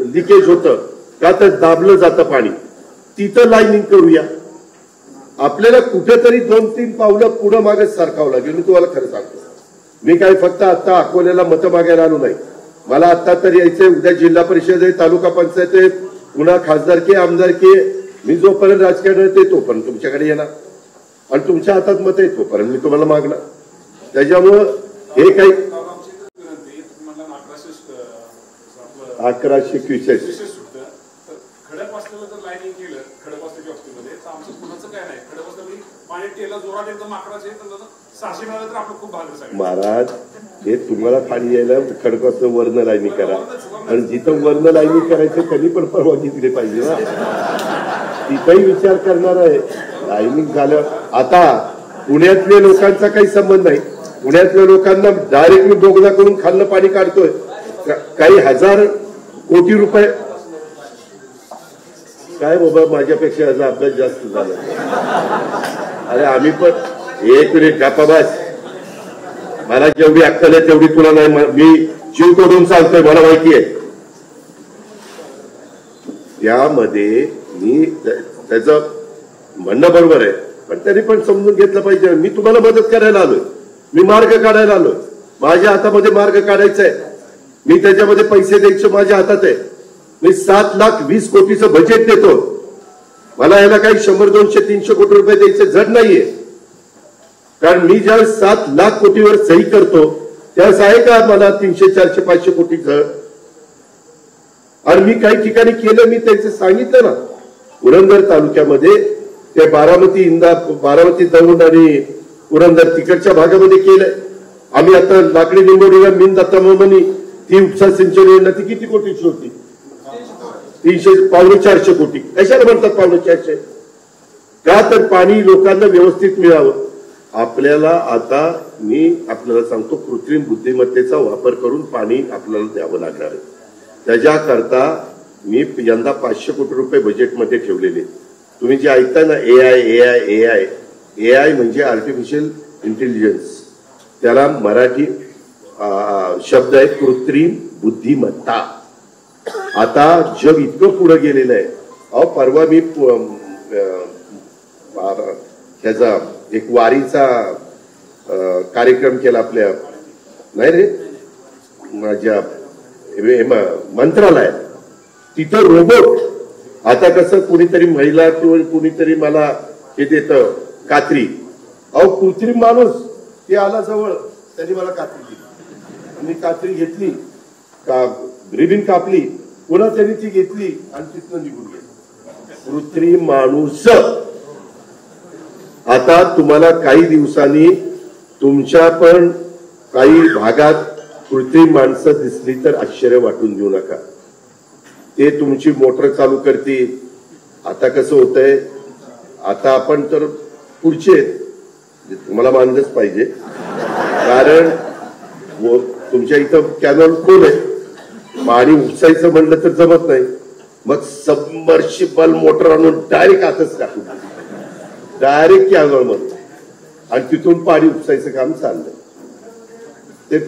लिकेज होतं का तर दाबलं जातं पाणी, तिथं लाईनिंग करूया. आपल्याला कुठेतरी 2-3 पावलं पुढं मागे सारखावं लागेल. मी तुम्हाला खरं सांगतो, मी काय फक्त आता अकोल्याला मतं मागायला आलो नाही. मला आता तर यायचंय, उद्या जिल्हा परिषद आहे, तालुका पंचायत आहे, पुन्हा खासदारकी आमदारकी. मी जोपर्यंत राजकारणात आहे तोपर्यंत तुमच्याकडे येणार आणि तुमच्या हातात मत आहे तोपर्यंत मी तुम्हाला मागणार. त्याच्यामुळं हे काही 1100 क्युसेस खडक वाचलेलं जर लाईनिंग केलं खडक वाचल्याच्या बाबतीमध्ये तर आमचं कुणाचं काय नाही. खडक वाचलं पाणी टेला जोरात एकदम अकराचे 600 मिळालं तर आपलं खूप भाग आहे. महाराज हे तुम्हाला पाणी यायला खडकवासलं वर्ण लाईनिंग करा आणि जिथं वर्ण लाईनिंग करायचं त्यांनी पण परवानगी दिली पाहिजे ना. तिथंही विचार करणार आहे. लाईनिंग झालं, आता पुण्यातल्या लोकांचा काही संबंध नाही. पुण्यातल्या लोकांना डायरेक्ट मी बोगदा करून खाल्लं पाणी काढतोय. काही 1000 कोटी रुपये काय बाबा, माझ्यापेक्षा याचा अभ्यास जास्त झाला. अरे आम्ही पण एक मिनिट गप्पा बस. मला जेवढी अक्कल आहे तेवढी तुला नाही. मी जीव तोडून चालतोय, मला माहिती आहे. यामध्ये मी त्याचं म्हणणं बरोबर आहे, पण तरी पण समजून घेतलं पाहिजे. मी तुम्हाला मदत करायला आलोय, मी मार्ग काढायला आलोय. माझ्या हातामध्ये मार्ग काढायचा आहे. मी त्याच्यामध्ये पैसे द्यायचे माझ्या हातात आहे. मी 7,20,00,000 कोटीचं बजेट देतो. मला याला काही 100, 200, 300 कोटी रुपये द्यायचे झट नाहीये. कारण मी ज्यावेळेस 7,00,000 कोटीवर सही करतो त्यावेळेस आहे का मला 300, 400, 500 कोटी झट. आणि मी काही ठिकाणी केलं, मी त्यांचं सांगितलं ना. पुरंदर तालुक्यामध्ये ते बारामती दौंड आणि पुरंदर तिकडच्या भागामध्ये केलंय आम्ही. आता लाकडी निंबोडीला मीन दत्ता मामांनी ती उपसा सिंचन योजना ती किती कोटीची होती? 300, 450 कोटी. कशाला म्हणतात 450? का तर पाणी लोकांना व्यवस्थित मिळावं. आपल्याला आता मी आपल्याला सांगतो, कृत्रिम बुद्धिमत्तेचा वापर करून पाणी आपल्याला द्यावं लागणार आहे. त्याच्याकरता मी यंदा 500 कोटी रुपये बजेटमध्ये ठेवलेले. तुम्ही जे ऐकता ना एआय म्हणजे आर्टिफिशियल इंटेलिजन्स, त्याला मराठी शब्द आहे कृत्रिम बुद्धिमत्ता. आता जग इतकं पुढे गेलेलं आहे. अहो परवा मी ह्याचा एक वारीचा कार्यक्रम केला आपल्या नाही रे माझ्या मंत्रालयात. तिथं रोबोट, आता कसं कुणीतरी महिला किंवा कुणीतरी मला हे देतं कात्री. अहो कृत्रिम माणूस ते आला जवळ, त्यांनी मला कात्री दिली. मी कात्री घेतली, रिबीन कापली, पुन्हा त्यांनी ती घेतली आणि तिथनं निघून गेली. कृत्रिम माणूस. आता तुम्हाला काही दिवसांनी तुमच्या पण काही भागात कृत्रिम माणसं दिसली तर आश्चर्य वाटून देऊ नका. ते तुमची मोटर चालू करतील. आता कसं होतंय, आता आपण तर पुढचे तुम्हाला मानलंच पाहिजे. कारण तुमच्या इथं कॅनॉल खोल आहे, पाणी उपसायचं म्हणलं तर जमत नाही. मग सबमर्शिबल मोटर आणून डायरेक्ट आतच टाकू, डायरेक्ट कॅनॉल मध्ये, आणि तिथून पाणी उपसायचं काम चाललंय. ते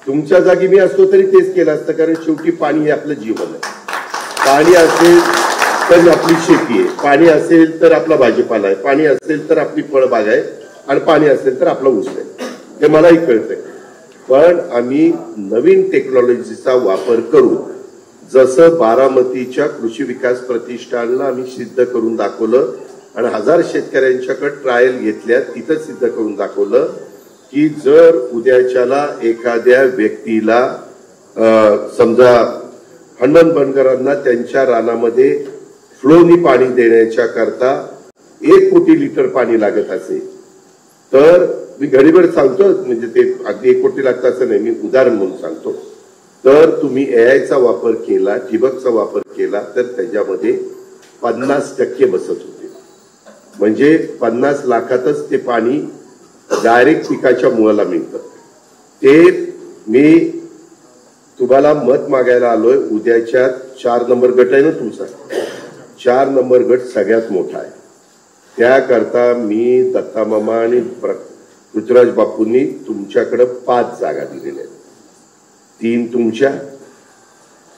तुमच्या जागी मी असतो तरी तेच केलं असतं. कारण शेवटी पाणी हे आपलं जीवन आहे. पाणी असेल तर आपली शेती आहे, पाणी असेल तर आपला भाजीपाला आहे, पाणी असेल तर आपली फळबाग आहे, आणि पाणी असेल तर आपला ऊस आहे. हे मलाही कळतंय. पण आम्ही नवीन टेक्नॉलॉजीचा वापर करू. जसं बारामतीच्या कृषी विकास प्रतिष्ठानला आम्ही सिद्ध करून दाखवलं आणि 1000 शेतकऱ्यांच्याकडे ट्रायल घेतल्या, तिथं सिद्ध करून दाखवलं की जर उद्याच्याला एखाद्या व्यक्तीला समजा हनुमान बनकरांना त्यांच्या रानामध्ये फ्लोनी पाणी देण्याच्या करता 1 कोटी लिटर पाणी लागत असेल तर मी घडीभर सांगतो, म्हणजे ते अगदी 1 कोटी लागतं असं नाही, मी उदाहरण म्हणून सांगतो. तर तुम्ही एआयचा वापर केला, ठिबकचा वापर केला तर त्याच्यामध्ये 50% बसत होते. म्हणजे 50 लाखातच ते पाणी डायरेक्ट पिकाच्या मुळाला मिळतं. ते मी तुम्हाला मत मागायला आलोय. उद्याच्या 4 नंबर गट आहे ना तुमचा, 4 नंबर गट सगळ्यात मोठा आहे. त्याकरता मी दत्तामामा आणि पृथ्वीराज बापूंनी तुमच्याकडे 5 जागा दिलेल्या आहेत. 3 तुमच्या,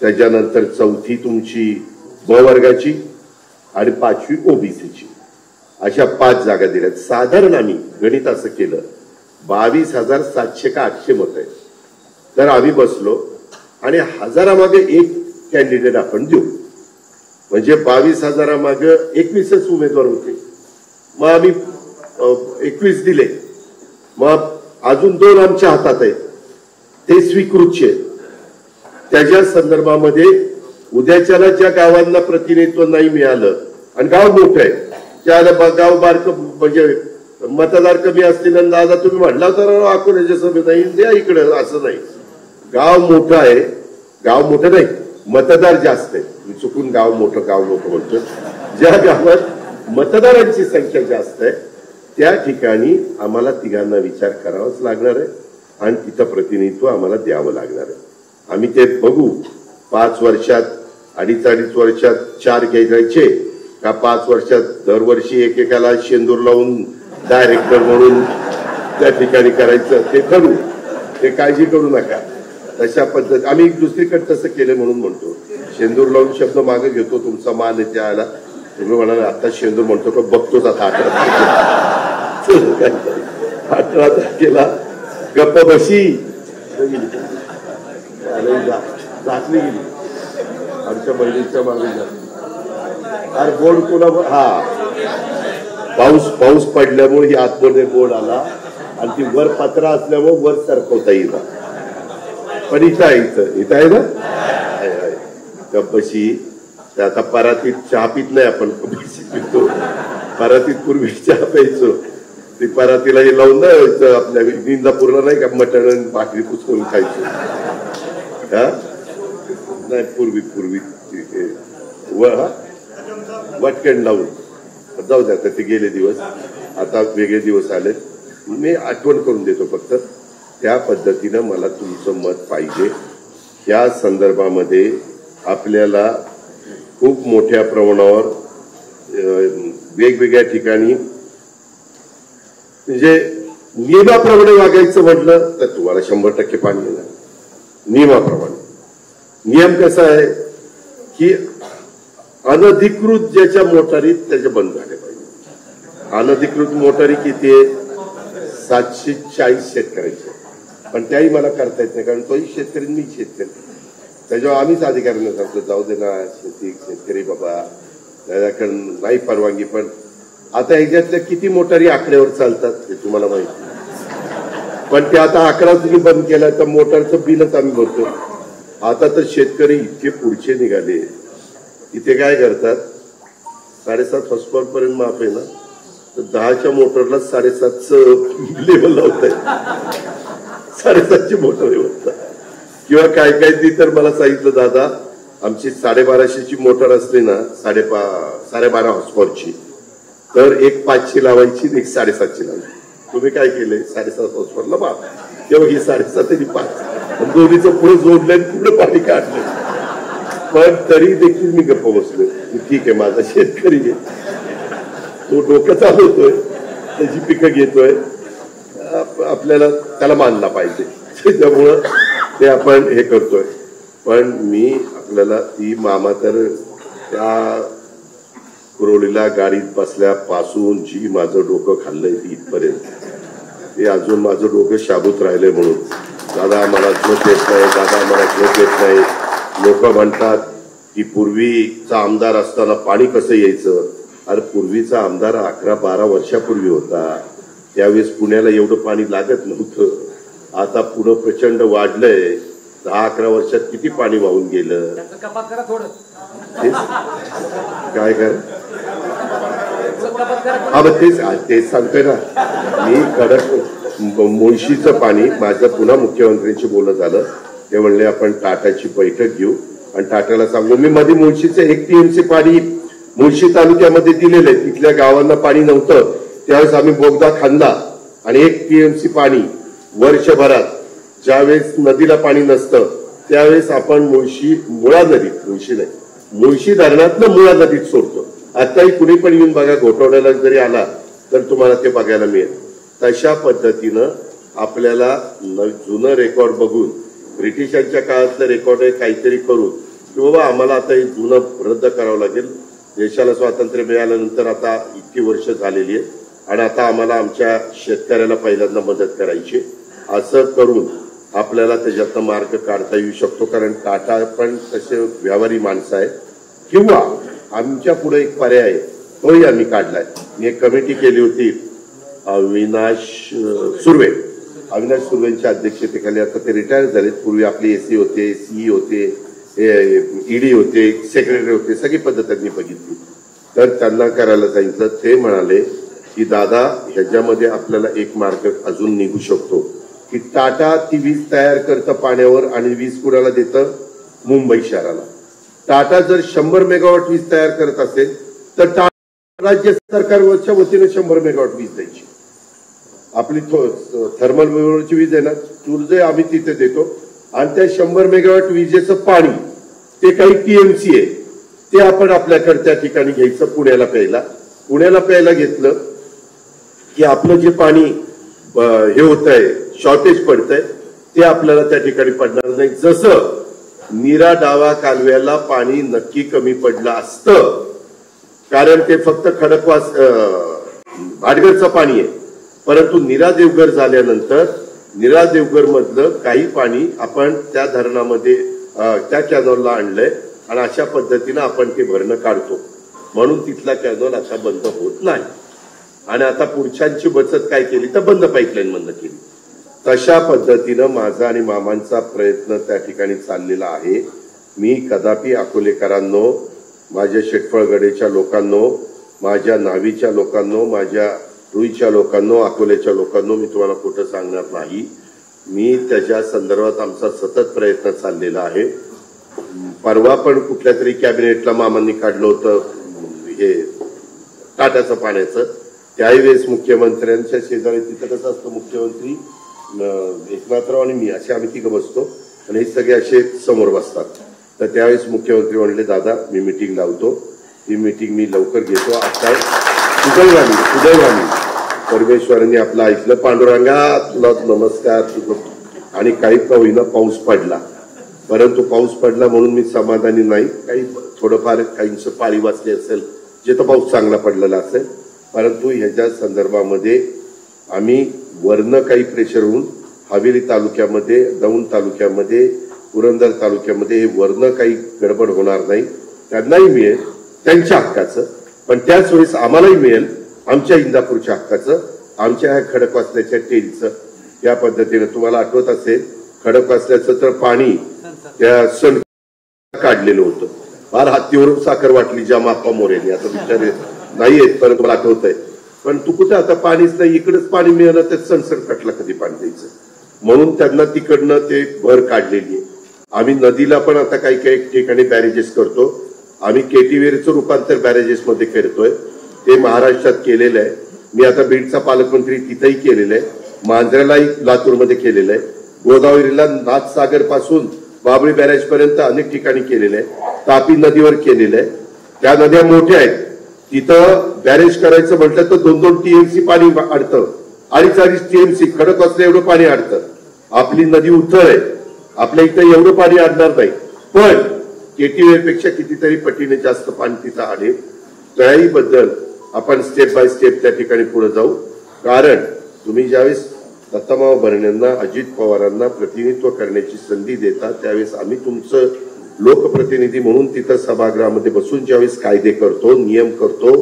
त्याच्यानंतर 4थी तुमची ब वर्गाची आणि 5वी ओबीसीची, अशा 5 जागा दिल्यात. साधारण आम्ही गणित असं केलं 22,700 का 800 मत आहेत. तर आम्ही बसलो आणि 1000 एक कॅन्डिडेट आपण देऊ, म्हणजे 22,000 21च उमेदवार होते. मग आम्ही 21 दिले. मग अजून 2 आमच्या हातात आहेत, ते स्वीकृतचे. त्याच्या संदर्भामध्ये उद्याच्याला ज्या गावांना प्रतिनिधित्व नाही मिळालं आणि गाव मोठं आहे, त्याला गाव बारक म्हणजे मतदार कमी असतील आणि दादा तुम्ही म्हटला तर अकोल्याच्या सभेत येईल द्या इकडे, असं नाही. गाव मोठं आहे, गाव मोठं नाही, मतदार जास्त आहे. मी चुकून गाव मोठं म्हणतो. ज्या गावात मतदारांची संख्या जास्त आहे त्या ठिकाणी आम्हाला तिघांना विचार करावाच लागणार आहे आणि तिथं प्रतिनिधित्व आम्हाला द्यावं लागणार आहे. आम्ही ते बघू 5 वर्षात, 2.5 वर्षात 4 घ्यायचे का 5 वर्षात दरवर्षी एकेकाला शेंदूर लावून डायरेक्टर म्हणून त्या ठिकाणी करायचं ते ठरवू. ते काळजी करू नका. तशा पद्धत आम्ही दुसरीकडे तसं केलं म्हणून म्हणतो. शेंदूर लावून शब्द मागे घेतो, तुमचा मान आहे त्याला. तुम्ही म्हणाला आता शेंदूर म्हणतो का बघतोच आता 18 तारखेला गप्प बशी जातली गेली आमच्या बहिणीच्या मागे अरे बोर्ड कोणा पाऊस पडल्यामुळे ही आतमध्ये बोर्ड आला आणि ती वर पत्रा असल्यामुळे वर सरकवता येईल. पण इथं आहे ना गप्पशी. आता परातीत चहा पित नाही आपण, कपशी पितो. परातीत पूर्वी चहा प्यायचो. ती परातीला हे लावून ना आपल्या इंदापूरला नाही का मटण भाकरी कुचकरून खायचो. हा नाही पूर्वी वटकण लावून. जाऊ द्या ते गेले दिवस, आता वेगळे दिवस आले. मी आठवण करून देतो फक्त. त्या पद्धतीनं मला तुमचं मत पाहिजे. या संदर्भामध्ये आपल्याला खूप मोठ्या प्रमाणावर वेगवेगळ्या ठिकाणी म्हणजे नियमाप्रमाणे वागायचं म्हटलं तर तुम्हाला 100% पाणी येणार. नियमाप्रमाणे. नियम कसा आहे की अनधिकृत ज्याच्या मोटारी त्याच्या बंद झाल्या पाहिजे. अनधिकृत मोटारी किती आहे? 740 शेतकऱ्यांच्या. पण त्याही मला करता येत नाही, कारण तोही शेतकरी मी शेतकरी. त्याच्यावर आम्हीच अधिकाऱ्यांना सांगतो जाऊ दे ना, शेतकरी बाबा त्याच्याकडे नाही परवानगी. पण आता याच्यातल्या किती मोटारी आकड्यावर चालतात हे तुम्हाला माहिती. पण ते आता आकडा तुम्ही बंद केला तर मोटारचं बिलच आम्ही भरतो. आता तर शेतकरी इतके पुढचे निघाले, इथे काय करतात 7.5 हॉर्सपॉवर पर्यंत माफ आहे ना, तर 10च्या मोटरला 7.5चं लेवल लावत आहे. 7.5ची मोटर होतात. किंवा काय तर मला सांगितलं दादा आमची 1250ची मोटर असली ना 12.5 हॉर्सपॉवरची, तर एक 5ची लावायची एक 7.5ची लावायची. तुम्ही काय केले 7.5 हॉर्सपॉवरला बाप, तेव्हा ही 7.5 आणि 5 दोन्हीचं पुढे जोडलं पुढे पाणी काढलं. पण तरी देखील मी गप्प बसलो. ठीक आहे माझा शेतकरी आहे, तो डोकं चालवतोय, त्याची पिकं घेतोय, आपल्याला त्याला मानला पाहिजे. त्याच्यामुळं ते आपण हे करतोय. पण मी आपल्याला ती मामा तर त्या कुरोलीला गाडीत बसल्यापासून जी माझं डोकं खाल्लंय ती इथपर्यंत, ते अजून माझं डोकं शाबूत राहिले. म्हणून दादा मला झोप येत नाही, दादा मला झोप येत नाही. लोक म्हणतात की पूर्वीचा आमदार असताना पाणी कसं यायचं, अरे पूर्वीचा आमदार 11-12 वर्षापूर्वी होता, त्यावेळेस पुण्याला एवढं पाणी लागत नव्हतं. आता पुणे प्रचंड वाढलंय. 10-11 वर्षात किती पाणी वाहून गेलं. काय कर हा मग तेच सांगतोय ना मी. खडक मुळशीचं पाणी माझं पुन्हा मुख्यमंत्र्यांशी बोलणं झालं. ते म्हणले आपण टाटाची बैठक घेऊ आणि टाटाला सांगू. मी मध्ये मुळशीचं 1 TMC पाणी मुळशी तालुक्यामध्ये दिलेलं आहे. तिथल्या गावांना पाणी नव्हतं, त्यावेळेस आम्ही बोगदा खांदला आणि 1 TMC पाणी वर्षभरात, ज्यावेळेस नदीला पाणी नसतं त्यावेळेस आपण मुळा नदीत, मुळशी धरणातलं मुळा नदीत सोडतो. आताही कुणी पण येऊन बघा, घोटवड्याला जरी आला तर तुम्हाला ते बघायला मिळेल. तशा पद्धतीनं आपल्याला जुनं रेकॉर्ड बघून, ब्रिटिशांच्या काळातलं रेकॉर्ड काहीतरी करून की बाबा आम्हाला आता हे जुनं रद्द करावं लागेल. देशाला स्वातंत्र्य मिळाल्यानंतर आता इतकी वर्ष झालेली आहे आणि आता आम्हाला आमच्या शेतकऱ्याला पहिल्यांदा मदत करायची, असं करून आपल्याला त्याच्यातनं मार्ग काढता येऊ शकतो. कारण टाटा पण तसे व्यापारी माणसं आहेत. किंवा आमच्या पुढे एक पर्याय आहे, तोही आम्ही काढलाय. मी एक कमिटी केली होती, अविनाश सुर्वेंच्या अध्यक्षतेखाली. आता ते रिटायर झालेत. पूर्वी आपले एसी होते, सीई होते, ईडी होते, सेक्रेटरी होते, सगळी पद्धत त्यांनी बघितली. तर त्यांना करायला सांगितलं. ते म्हणाले की दादा ह्याच्यामध्ये आपल्याला एक मार्ग अजून निघू शकतो की टाटा ती वीज तयार करतं पाण्यावर आणि वीज कुणाला देतं? मुंबई शहराला. टाटा जर 100 मेगावॉट वीज तयार करत असेल तर टाटा राज्य सरकारच्या वतीने 100 मेगावॉट वीज द्यायची. आपली थर्मल विभागाची वीज आहे ना, तुर्जे आम्ही तिथे देतो आणि त्या 100 मेगावॉट विजेचं पाणी ते काही TMC आहे ते आपण आपल्याकडे त्या ठिकाणी घ्यायचं. पुण्याला प्यायला घेतलं की आपलं जे पाणी हे होत आहे, शॉर्टेज पडतंय, ते आपल्याला त्या ठिकाणी पडणार नाही. जसं नीरा डावा कालव्याला पाणी नक्की कमी पडलं असतं, कारण ते फक्त खडकवास भाटघरचं पाणी आहे. परंतु नीरा देवघर झाल्यानंतर नीरा देवघर मधलं काही पाणी आपण त्या धरणामध्ये त्या कॅनॉलला आणलंय आणि अशा पद्धतीनं आपण ते भरणं काढतो. म्हणून तिथला कॅनॉल आता बंद होत नाही. आणि आता पुढच्यांची बचत काय केली तर बंद पाईपलाईन बंद केली. तशा पद्धतीनं माझा आणि मामांचा प्रयत्न त्या ठिकाणी चाललेला आहे. मी कदापि अकोलेकरांनो, माझ्या शेटफळगडेच्या लोकांनो, माझ्या नावीच्या लोकांनो, माझ्या रुईच्या लोकांनो, अकोल्याच्या लोकांनो, मी तुम्हाला कुठं सांगणार नाही. मी त्याच्या संदर्भात आमचा सतत प्रयत्न चाललेला आहे. परवा पण कुठल्या तरी कॅबिनेटला मामांनी काढलं होतं हे टाटाचं पाण्याचं. त्यावेळेस मुख्यमंत्र्यांच्या शेजारी, तिथं कसं असतं, मुख्यमंत्री एकनाथराव आणि मी असे आम्ही तिघं बसतो आणि हे सगळे असे समोर बसतात. तर त्यावेळेस मुख्यमंत्री म्हणले दादा मी मीटिंग लावतो, ती मीटिंग मी लवकर घेतो. आता सुदैवानी परमेश्वरांनी आपलं ऐकलं. पांडुरंगा तुला नमस्कार. आणि काही का होईना पाऊस पडला, परंतु पाऊस पडला म्हणून मी समाधानी नाही. काही थोडंफार काहींचं पाळी वाचली असेल, जिथं पाऊस चांगला पडलेला असेल. परंतु ह्याच्या संदर्भामध्ये आम्ही वरनं काही प्रेशर होऊन हवेली तालुक्यामध्ये, दौंड तालुक्यामध्ये, पुरंदर तालुक्यामध्ये हे वरनं काही गडबड होणार नाही. त्यांनाही मिळेल त्यांच्या हक्काचं, पण त्याच वेळेस आम्हालाही मिळेल आमच्या इंदापूरच्या हक्काचं, आमच्या ह्या खडकवासल्याच्या टेलचं. या पद्धतीने तुम्हाला आठवत असेल खडकवासल्याचं तर पाणी त्या सण काढलेलं होतं. फार हत्तीवरून साखर वाटली ज्या माप्पा मोरेने. आता बिचारे नाही आहेत परंतु मला आठवत आहे. पण तू कुठं आता पाणीच नाही, इकडेच पाणी मिळालं तर सनसट कटला कधी पाणी द्यायचं. म्हणून त्यांना तिकडनं ते भर काढलेली आहे. आम्ही नदीला पण आता काही काही ठिकाणी बॅरेजेस करतो. आम्ही केटीवेरचं रूपांतर बॅरेजेस मध्ये करतोय. ते महाराष्ट्रात केलेलं आहे. मी आता बीडचा पालकमंत्री तिथंही केलेलं आहे. मांजऱ्यालाही लातूरमध्ये केलेलं आहे. गोदावरीला नाथसागर पासून बाबळी बॅरेज पर्यंत अनेक ठिकाणी केलेलं आहे. तापी नदीवर केलेलं आहे. त्या नद्या मोठ्या आहेत, तिथं बॅरेज करायचं म्हटलं तर 2-2 TMC पाणी अडतं. 2.5 TMC खडकवासला एवढं पाणी अडतं. आपली नदी उथळ आहे, आपल्या इथं एवढं पाणी अडणार नाही. पण केटीवेरपेक्षा कितीतरी पटीने जास्त पाणी तिथं आले. त्याही बद्दल आपण स्टेप बाय स्टेप त्या ठिकाणी पुढे जाऊ. कारण तुम्ही ज्यावेळेस दत्तामाव भरणेंना, अजित पवारांना प्रतिनिधित्व करण्याची संधी देता, त्यावेळेस आम्ही तुमचं लोकप्रतिनिधी म्हणून तिथं सभागृहामध्ये बसून ज्यावेळेस कायदे करतो, नियम करतो,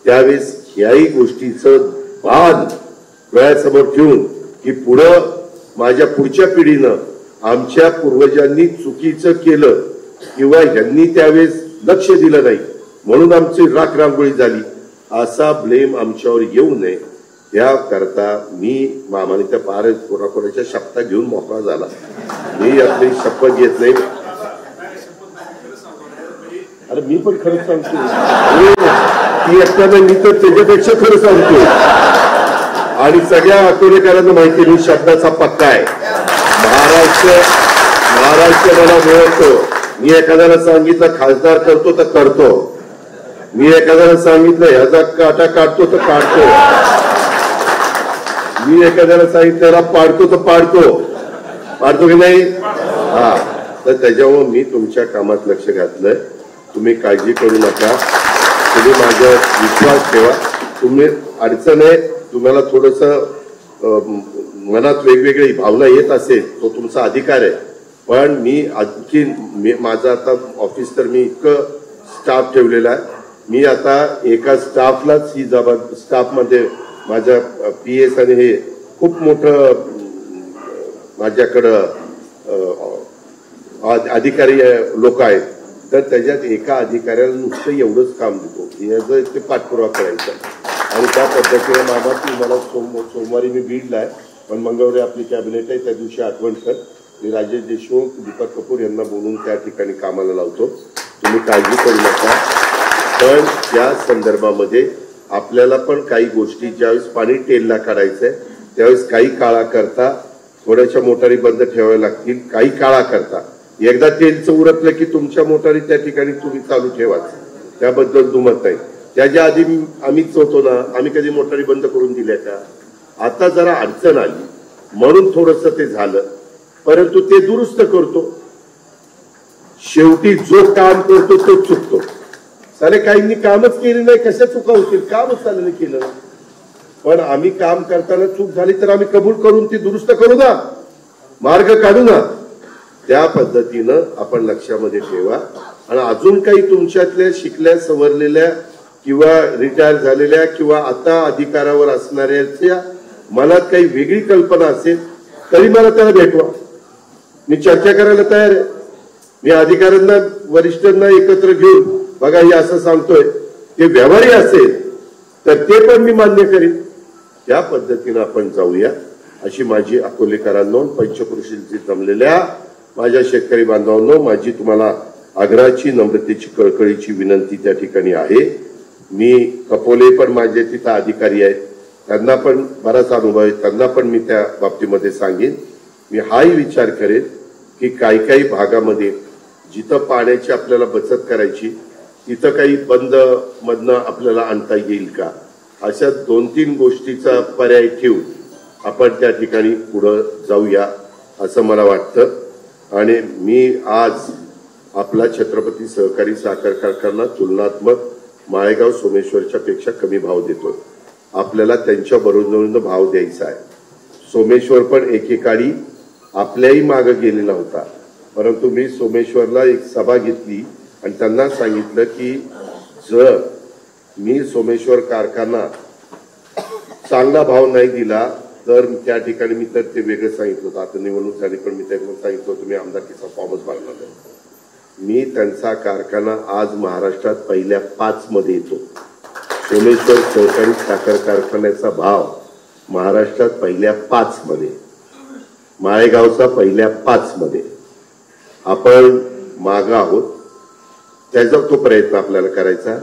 त्यावेळेस याही गोष्टीचं भान डोळ्यासमोर ठेवून की पुढं माझ्या पुढच्या पिढीनं आमच्या पूर्वजांनी चुकीचं केलं किंवा यांनी त्यावेळेस लक्ष दिलं नाही म्हणून आमची राख रांगोळी झाली असा ब्लेम आमच्यावर येऊ नये याकरता मी मामाने त्या पार कोणाकोणाच्या शपथा घेऊन मोकळा झाला. मी आपली शपथ घेत नाही. अरे मी पण खरंच सांगतो ती असताना मी तर त्याच्यापेक्षा खरं सांगतो आणि सगळ्या अकोलेकरांना माहिती मी शब्दाचा पक्का आहे. महाराष्ट्र मला मिळवतो. मी एखाद्याला सांगितलं खासदार करतो तर करतो. मी एखाद्याला सांगितलं ह्याचा काटा काढतो तर काढतो. मी एखाद्याला सांगितलं पाडतो तर पाडतो की नाही. हा तर त्याच्यामुळे मी तुमच्या कामात लक्ष घातलंय. तुम्ही काळजी करू नका. तुम्ही माझ्यावर विश्वास ठेवा. तुम्ही अडचण आहे तुम्हाला थोडस मनात वेगवेगळी भावना येत असेल तो तुमचा अधिकार आहे. पण मी माझं आता ऑफिस तर मी इतकं स्टाफ ठेवलेला आहे. मी आता एका स्टाफलाच ही स्टाफमध्ये माझ्या PS आणि हे खूप मोठं माझ्याकडं अधिकारी लोक आहेत. तर त्याच्यात एका अधिकाऱ्याला नुसतं एवढंच काम देतो याचं ते पाठपुरावा करायचा आणि त्या पद्धतीने मामा मला सोमवारी मी बीडला आहे पण मंगळवारी आपली कॅबिनेट आहे त्या दिवशी आठवण कर मी राजेश देशमुख दीपक कपूर यांना बोलून त्या ठिकाणी कामाला लावतो. तुम्ही काळजी करू नका. पण त्या संदर्भामध्ये आपल्याला पण काही गोष्टी ज्यावेळेस पाणी टेलला काढायचंय त्यावेळेस काही काळाकरता थोड्याशा मोटारी बंद ठेवाव्या लागतील. काही काळाकरता एकदा तेलचं उरकलं की तुमच्या मोटारी त्या ठिकाणी तुम्ही चालू ठेवाच त्याबद्दल दुमत नाही. त्याच्या आधी आम्हीच होतो ना आम्ही कधी मोटारी बंद करून दिल्या का. आता जरा अडचण आली म्हणून थोडस ते झालं परंतु ते दुरुस्त करतो. शेवटी जो काम करतो तो चुकतो. साले काहींनी कामच केले नाही कशा चुका होतील कामच चाललं केलं. पण आम्ही काम करताना चूक झाली तर आम्ही कबूल करून ती दुरुस्त करू ना मार्ग काढू ना. त्या पद्धतीनं आपण लक्षामध्ये ठेवा. आणि अजून काही तुमच्यातल्या शिकल्या सवरलेल्या किंवा रिटायर झालेल्या किंवा आता अधिकारावर असणाऱ्याच्या मनात काही वेगळी कल्पना असेल तरी मला त्याला भेटवा. मी चर्चा करायला तयार आहे. मी अधिकाऱ्यांना वरिष्ठांना एकत्र घेऊन बघा हे असं सांगतोय ते व्यवहारी असेल तर ते पण मी मान्य करीन. या पद्धतीनं आपण जाऊया अशी माझी अकोलेकरांनो पंचक्रोशीची जमलेल्या माझ्या शेतकरी बांधवांनो माझी तुम्हाला आग्रहाची नम्रतेची कळकळीची विनंती त्या ठिकाणी आहे. मी कपोले पण माझे तिथं अधिकारी आहेत त्यांना पण बराच अनुभव आहे त्यांना पण मी त्या बाबतीमध्ये सांगेन. मी हाही विचार करेन की काही भागामध्ये जिथं पाण्याची आपल्याला बचत करायची तिथं काही बंद मधनं आपल्याला आणता येईल का अशा 2-3 गोष्टीचा पर्याय ठेवून आपण त्या ठिकाणी पुढं जाऊया असं मला वाटतं. आणि मी आज आपला छत्रपती सहकारी साखर कारखाना तुलनात्मक माळेगाव सोमेश्वरच्या पेक्षा कमी भाव देतोय. आपल्याला त्यांच्या बरोबरीनं भाव द्यायचा आहे. सोमेश्वर पण एकेकाळी आपल्याही मागे गेलेला होता परंतु मी सोमेश्वरला एक सभा घेतली आणि त्यांना सांगितलं की जर मी सोमेश्वर कारखाना चांगला भाव नाही दिला तर त्या ठिकाणी मी तर ते वेगळं सांगितलं होतं. आता निवडणूक झाली पण मी त्यांना सांगितलं होतं मी आमदारकीचा फॉर्मच भरणार नाही. मी त्यांचा कारखाना आज महाराष्ट्रात पहिल्या 5 मध्ये येतो. सोमेश्वर सहकारी साखर कारखान्याचा भाव महाराष्ट्रात पहिल्या 5 मध्ये माळेगावचा पहिल्या 5 मध्ये आपण मागं आहोत. त्याचा तो प्रयत्न आपल्याला करायचा.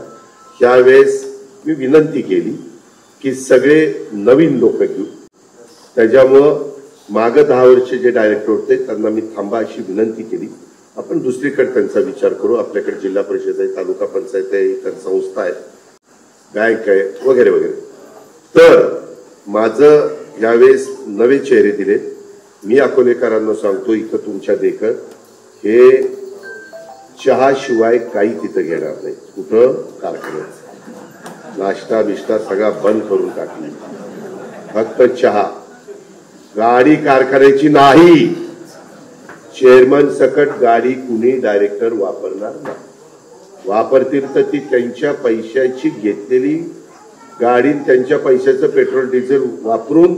त्यावेळेस मी विनंती केली की सगळे नवीन लोक घेऊ. त्याच्यामुळं मागं 10 वर्ष जे डायरेक्टर होते त्यांना मी थांबा अशी विनंती केली. आपण दुसरीकडे त्यांचा विचार करू. आपल्याकडे जिल्हा परिषद आहे तालुका पंचायत आहे इतर संस्था आहेत बँक आहे वगैरे वगैरे. तर माझं यावेळेस नवे चेहरे दिले. मी अकोलेकरांना सांगतो इथं तुमच्या देखत हे चहाशिवाय काही तिथं घेणार नाही. कुठं कारखान्यात नाश्ता बिष्टा सगळा बंद करून टाकली. फक्त चहा. गाडी कारखान्याची नाही. चेअरमन सकट गाडी कुणी डायरेक्टर वापरणार नाही. वापरतील तर ती त्यांच्या पैशाची घेतलेली गाडीत त्यांच्या पैशाचं पेट्रोल डिझेल वापरून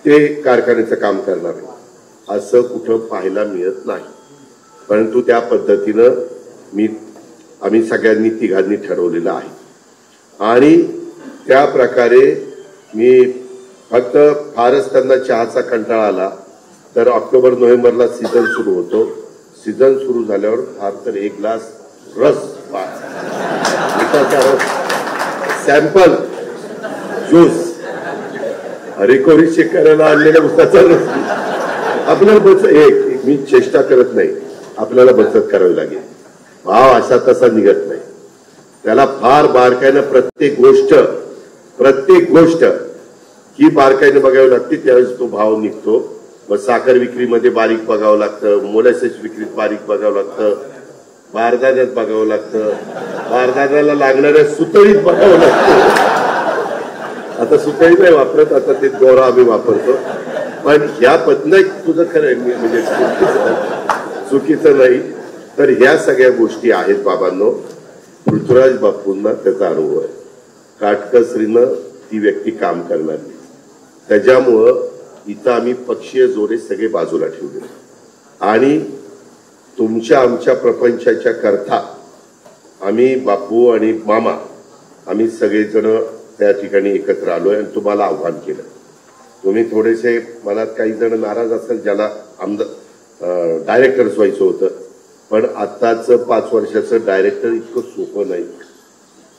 ते कारखान्याचं काम करणार आहे असं कुठं पाहायला मिळत नाही. परंतु त्या पद्धतीनं आम्ही सगळ्यांनी तिघांनी ठरवलेलं आहे आणि त्या प्रकारे मी फक्त फारच त्यांना चहाचा कंटाळा आला तर ऑक्टोबर नोव्हेंबरला सीझन सुरू होतो. सीझन सुरू झाल्यावर फार तर 1 ग्लास रस सॅम्पल ज्यूस रिकव्हरी चेक करायला आणलेल्या उसाचा रस आपल्याला मी चेष्टा करत नाही, आपल्याला बचत करावी लागेल. भाव असा तसा निघत नाही, त्याला फार बारकाईनं प्रत्येक गोष्ट ही बारकाईने बघावी लागते, त्यावेळेस तो भाव निघतो. मग साखर विक्रीमध्ये बारीक बघावं लागतं, मोलॅसिस विक्रीत बारीक बघावं लागतं, बारदाण्यात बघावं लागतं, बारदाण्याला लागणाऱ्या सुतळीत बघावं लागतं. आता सुतळी नाही वापरत, आता ते दोरा आम्ही वापरतो. पण ह्या पद्धत तुझं खरं आहे, म्हणजे चुकीचं नाही. तर ह्या सगळ्या गोष्टी आहेत बाबांनो. पृथ्वीराज बापूंना त्याचा अनुभव आहे, काटकसरीनं ती व्यक्ती काम करणारी. त्याच्यामुळं इथं आम्ही पक्षीय जोडे सगळे बाजूला ठेवले आणि तुमच्या आमच्या प्रपंचाच्या करता आम्ही बापू आणि मामा आम्ही सगळेजण त्या ठिकाणी एकत्र आलोय आणि तुम्हाला आव्हान केलं. तुम्ही थोडेसे मनात काही जण नाराज असेल, ज्याला आमदार डायरेक्टर्स व्हायचं होतं, पण आत्ताचं 5 वर्षाचं डायरेक्टर इतकं सोपं नाही.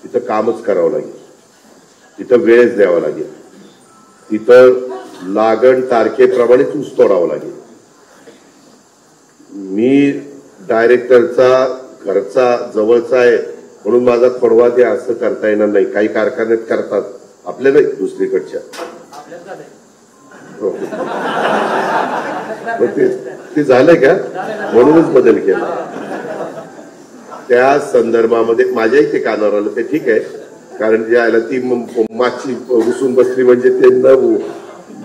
तिथं कामच करावं लागेल, तिथं वेळच द्यावा लागेल, तिथं लागण तारखेप्रमाणेच ऊस तोडावं लागेल. मी डायरेक्टरचा घरचा जवळचा आहे म्हणून माझा पडवा द्या असं करता येणार नाही. काही कारखान्यात करतात, आपल्या नाही, दुसरीकडच्या. ते झालंय का, म्हणूनच बदल केला. त्या संदर्भामध्ये माझ्या इथे कानावर आलं ते ठीक आहे, कारण जे आयला ती मागची घुसून बसली म्हणजे त्यांना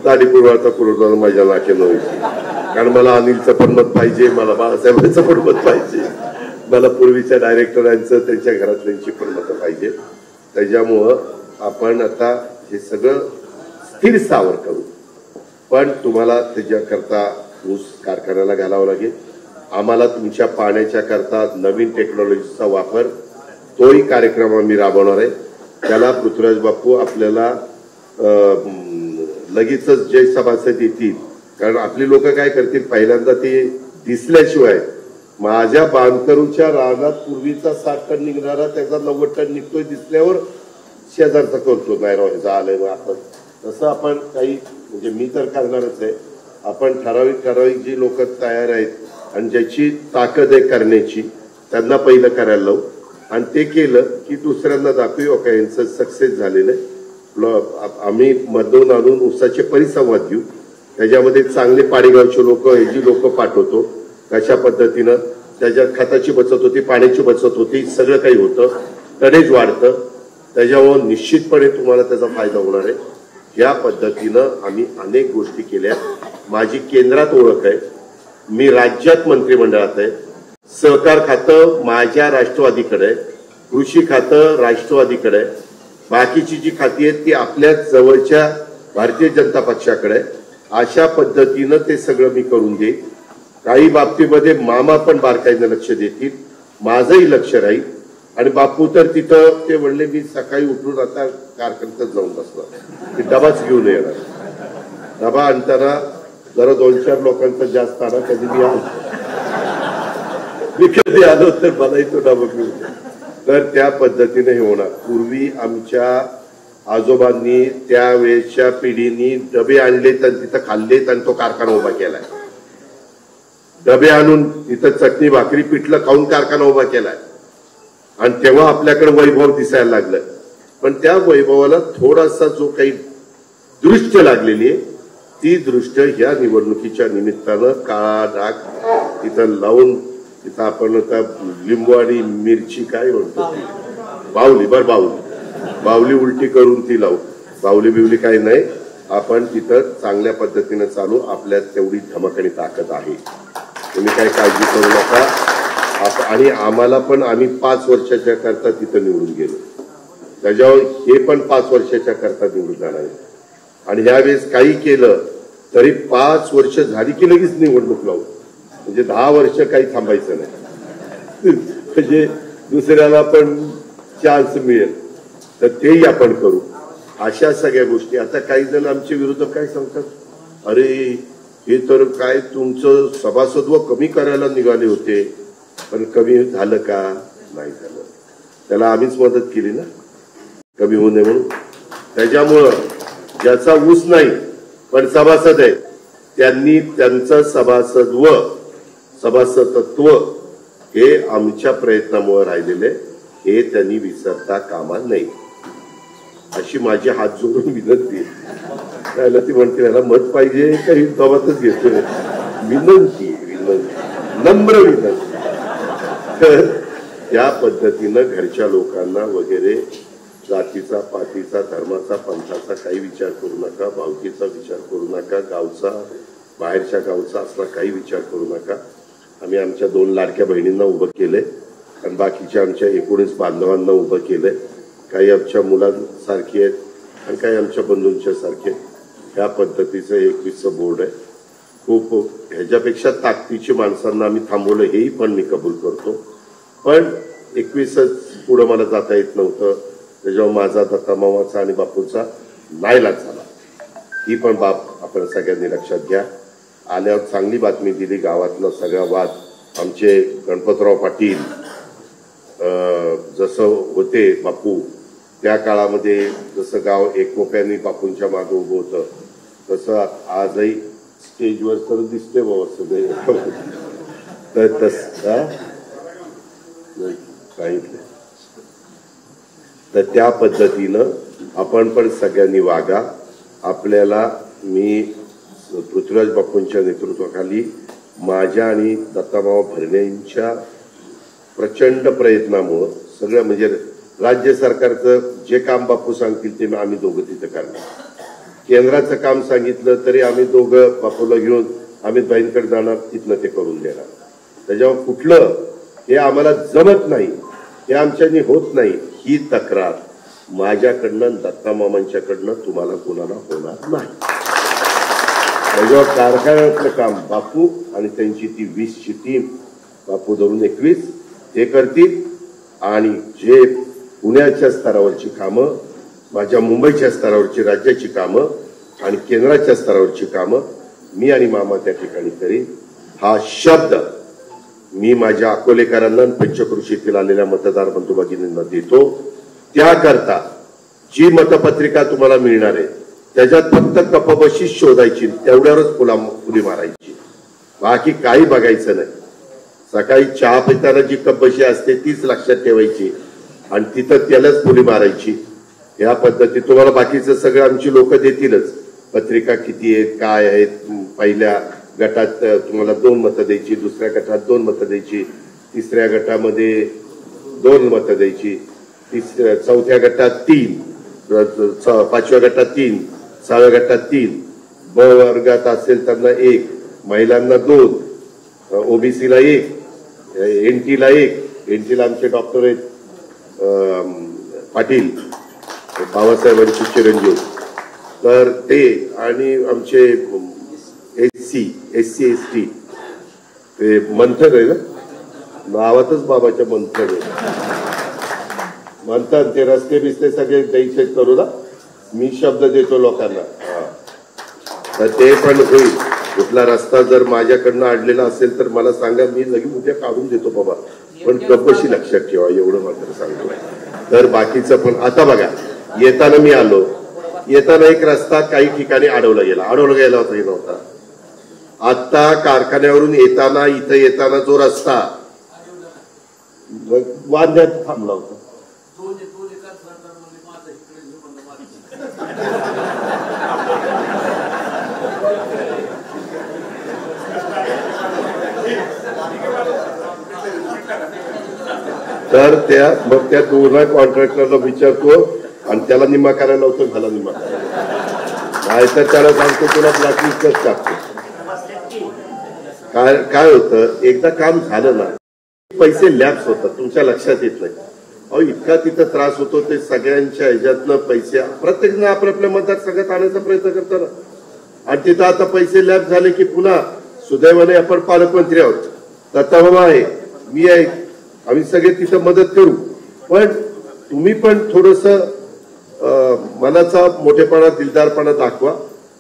दाढी पुरवाचा पुरवठा माझ्या नाक्यानं व्हायची. कारण मला अनिलचं पण मत पाहिजे, मला बाळासाहेबांचं पण मत पाहिजे, मला पूर्वीच्या डायरेक्टरांचं त्यांच्या घरातल्यांची पण मतं पाहिजे. त्याच्यामुळं आपण आता हे सगळं स्थिर स्थावर करू, पण तुम्हाला त्याच्याकरता ऊस कारखान्याला घालावं लागेल. आम्हाला तुमच्या पाण्याच्या करता नवीन टेक्नॉलॉजीचा वापर, तोही कार्यक्रम आम्ही राबवणार आहे. त्याला पृथ्वीराज बापू आपल्याला लगेचच जय सभासद येतील, कारण आपली लोक काय करतील, पहिल्यांदा ते दिसल्याशिवाय. माझ्या बांधकरूच्या रानात पूर्वीचा 60 टन निघणारा त्याचा 90 टन निघतोय दिसल्यावर शेजारचा करतो, नाही राव ह्याचा आलंय मग आपण. तसं आपण काही, म्हणजे मी तर करणारच आहे. आपण ठराविक जी लोक तयार आहेत आणि ज्याची ताकद आहे करण्याची, त्यांना पहिलं करायला लावू आणि ते केलं की दुसऱ्यांना दाखवू का यांचं सक्सेस झालेलं आहे. आम्ही मधून आणून ऊसाचे परिसंवाद घेऊ, त्याच्यामध्ये चांगले पाडेगावचे लोक, हे जी लोक पाठवतो, कशा पद्धतीनं त्याच्यात खताची बचत होती, पाण्याची बचत होती, सगळं काही होतं, टनेज वाढतं. त्याच्यामुळे निश्चितपणे तुम्हाला त्याचा फायदा होणार आहे. या पद्धतीनं आम्ही अनेक गोष्टी केल्या. माझी केंद्रात ओळख आहे, मी राज्यात मंत्रिमंडळात आहे, सहकार खातं माझ्या राष्ट्रवादीकडे आहे, कृषी खातं राष्ट्रवादीकडे आहे, बाकीची जी खाती आहेत ती आपल्या जवळच्या भारतीय जनता पक्षाकडे आहे. अशा पद्धतीनं ते सगळं मी करून देईन. काही बाबतीमध्ये मामा पण बारकाईनं लक्ष देतील, माझंही लक्ष राहील. आणि बापू तर तिथं ते म्हणले मी सकाळी उठून आता कारखान्यात जाऊन बसणार, ते डबाच घेऊन येणार. डबा आणताना जरा 2-4 लोकांचा जास्त आणा, कधी मी कधी आलो तर मलाही तो डबा घेऊन. तर त्या पद्धतीने हे होणार. पूर्वी आमच्या आजोबांनी, त्यावेळेसच्या पिढीनी डबे आणलेत आणि तिथं खाल्लेत आणि तो कारखाना उभा केलाय. डबे आणून तिथं चटणी भाकरी पिठलं खाऊन कारखाना उभा केलाय आणि तेव्हा आपल्याकडे वैभव दिसायला लागलं. पण त्या वैभवाला थोडासा जो काही दृष्ट लागलेली आहे, ती दृष्ट ह्या निवडणुकीच्या निमित्तानं काळा डाग तिथं लावून, तिथं आपण आता लिंबू आणि मिरची काय म्हणतो, बावली, बावली उलटी करून ती लावू. बावली बिवली काही नाही, आपण तिथं चांगल्या पद्धतीने चालू. आपल्यात तेवढी धमक आणि ताकद आहे, तुम्ही काही काळजी करू नका. आणि आम्हाला पण, आम्ही 5 वर्षाच्या करता तिथं निवडून गेलो. त्याच्यावर हे पण 5 वर्षाच्या करता निवडून जाणार आहे. आणि ह्यावेळेस काही केलं तरी 5 वर्ष झाली की लगेच निवडणूक लावू, म्हणजे 10 वर्ष काही थांबायचं नाही. म्हणजे दुसऱ्याला पण चान्स मिळेल, तर तेही आपण करू. अशा सगळ्या गोष्टी. आता काही जण आमचे विरोधक काय सांगतात, अरे हे तर काय तुमचं सभासदत्व कमी करायला निघाले होते, पण कमी झालं का? नाही झालं. त्याला आम्हीच मदत केली ना कमी होऊ नये म्हणून. त्याच्यामुळं ज्याचा ऊस नाही पण सभासद आहे त्यांनी त्यांचं सभासदत्व हे आमच्या प्रयत्नामुळे राहिलेले, हे त्यांनी विसरता कामा नये अशी माझी हात जोडून विनंती आहे. त्याला ती म्हणते याला मत पाहिजे काही सोबतच घेतोय. विनंती नम्र विनंती. तर त्या पद्धतीनं घरच्या लोकांना वगैरे जातीचा, पातीचा, धर्माचा, पंथाचा काही विचार करू नका, भावकीचा विचार करू नका, गावचा, बाहेरच्या गावचा असला काही विचार करू नका. आम्ही आमच्या 2 लाडक्या बहिणींना उभं केलंय आणि बाकीच्या आमच्या 19 बांधवांना उभं केलंय. काही आमच्या मुलांसारखी आहेत आणि काही आमच्या बंधूंच्या सारखे. ह्या पद्धतीचं 21चं बोर्ड आहे. खूप ह्याच्यापेक्षा ताकदीची माणसांना आम्ही थांबवलं हेही पण मी कबूल करतो. पण 21च पुढं मला जाता येत नव्हतं. त्याच्यावर माझा दत्ता मामाचा आणि बापूंचा नाईलाज झाला. ही पण बाब आपण सगळ्यांनी लक्षात घ्या. आल्यावर चांगली बातमी दिली. गावातला सगळा वाद आमचे गणपतराव पाटील जसं होते बापू त्या काळामध्ये, जसं गाव एकमोक्याने बापूंच्या मागे उभं होतं, तसं आजही स्टेजवर तर दिसते बाबा सगळे. तर तसं सांगितलं. तर त्या पद्धतीनं आपण पण सगळ्यांनी वागा. आपल्याला मी पृथ्वीराज बापूंच्या नेतृत्वाखाली माझ्या आणि दत्तामामा भरणेंच्या प्रचंड प्रयत्नामुळं सगळं, म्हणजे राज्य सरकारचं जे काम बापू सांगतील ते आम्ही दोघं तिथं करणार. केंद्राचं काम सांगितलं तरी आम्ही दोघं बापूला घेऊन अमित भाईंकडे जाणार, तिथनं ते करून देणार. त्याच्यावर कुठलं हे आम्हाला जमत नाही, हे आमच्यानी होत नाही, ही तक्रार माझ्याकडनं दत्तामामांच्याकडनं तुम्हाला कोणाला होणार नाही. त्याच्यावर कारखान्यातलं काम बापू आणि त्यांची ती 20ची टीम, बापू धरून 21 ते करतील. आणि जे पुण्याच्या स्तरावरची कामं, माझ्या मुंबईच्या स्तरावरची राज्याची कामं आणि केंद्राच्या स्तरावरची कामं मी आणि मामा त्या ठिकाणी करीन. हा शब्द मी माझ्या अकोलेकरांना, पंचक्रोशीतील आलेल्या मतदार बंधू भगिनींना देतो. त्याकरता जी मतपत्रिका तुम्हाला मिळणार आहे त्याच्यात फक्त कपबशी शोधायची, तेवढ्यावरच फुली मारायची, बाकी काही बघायचं नाही. सकाळी चहा पिताना जी कपबशी असते तीच लक्षात ठेवायची आणि तिथं त्यालाच फुली मारायची. या पद्धती तुम्हाला बाकीचं सगळं आमची लोक देतीलच. पत्रिका किती आहेत, काय आहेत, पहिल्या गटात तुम्हाला 2 मतं द्यायची, दुसऱ्या गटात 2 मतं द्यायची, तिसऱ्या गटामध्ये 2 मतं द्यायची, चौथ्या गटात 3, 5व्या गटात 3, 6व्या गटात 3, ब वर्गात असेल त्यांना 1, महिलांना 2, ओबीसीला 1, एनटीला 1. एनटीला आमचे डॉक्टर आहेत पाटील, बाबासाहेबांचे चिरंजीव, तर ते, आणि आमचे एससी एसटी ते मंथन आहे ना, नावातच बाबाच्या मंथन आहे. म्हणतात ते रस्ते बिस्ते सगळे द्यायचे करू ना, मी शब्द देतो लोकांना. तर ते पण होईल. कुठला रस्ता जर माझ्याकडनं अडलेला असेल तर मला सांगा, मी लगेच उद्या काढून देतो बाबा. पण कपशी लक्षात ठेवा, एवढं मात्र सांगतो. तर बाकीचं पण आता बघा, येताना मी आलो, येताना एक रस्ता काही ठिकाणी अडवला गेला होता, हे नव्हता. आता कारखान्यावरून येताना, इथं येताना जो रस्ता वांद्यात थांबला होता, तर मग त्या 2 कॉन्ट्रॅक्टरला विचारतो आणि त्याला निम्मा करायला लावतो, मला निम्मा करायला, नाहीतर त्याला सांगतो तुला ब्लॅकलिस्टच टाकतो. काय होतं, एकदा काम झालं ना पैसे लॅप्स होतात, तुमच्या लक्षात येत नाही. अहो इतका तिथं त्रास होतो ते सगळ्यांच्या ह्याच्यातनं पैसे प्रत्येकजण आपल्या मतदारसंघात आणायचा प्रयत्न करताना आणि तिथं आता पैसे लॅप झाले की पुन्हा सुदैवाने आपण पालकमंत्री आहोत, दत्ताबाबा आहे, मी आहे, आम्ही सगळे तिथं मदत करू. पण तुम्ही पण थोडस मनाचा मोठेपणा दिलदारपणा दाखवा,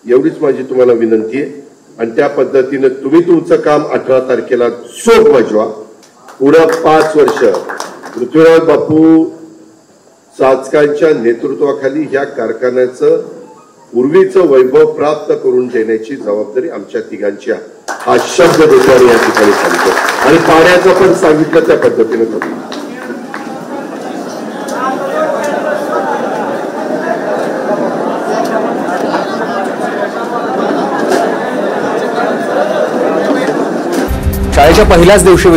एवढीच माझी तुम्हाला विनंती आहे. आणि त्या पद्धतीनं तुम्ही तुमचं काम 18 तारखेला चोख बजवा. पुढं 5 वर्ष पृथ्वीराज बापू चाचकांच्या नेतृत्वाखाली ह्या कारखान्याचं पूर्वीचं वैभव प्राप्त करून देण्याची जबाबदारी आमच्या तिघांची आहे. हा शब्द देशाने या ठिकाणी सांगतो आणि पाण्याचं पण सांगितलं त्या पद्धतीनं करतो. शाळेच्या पहिल्याच दिवशी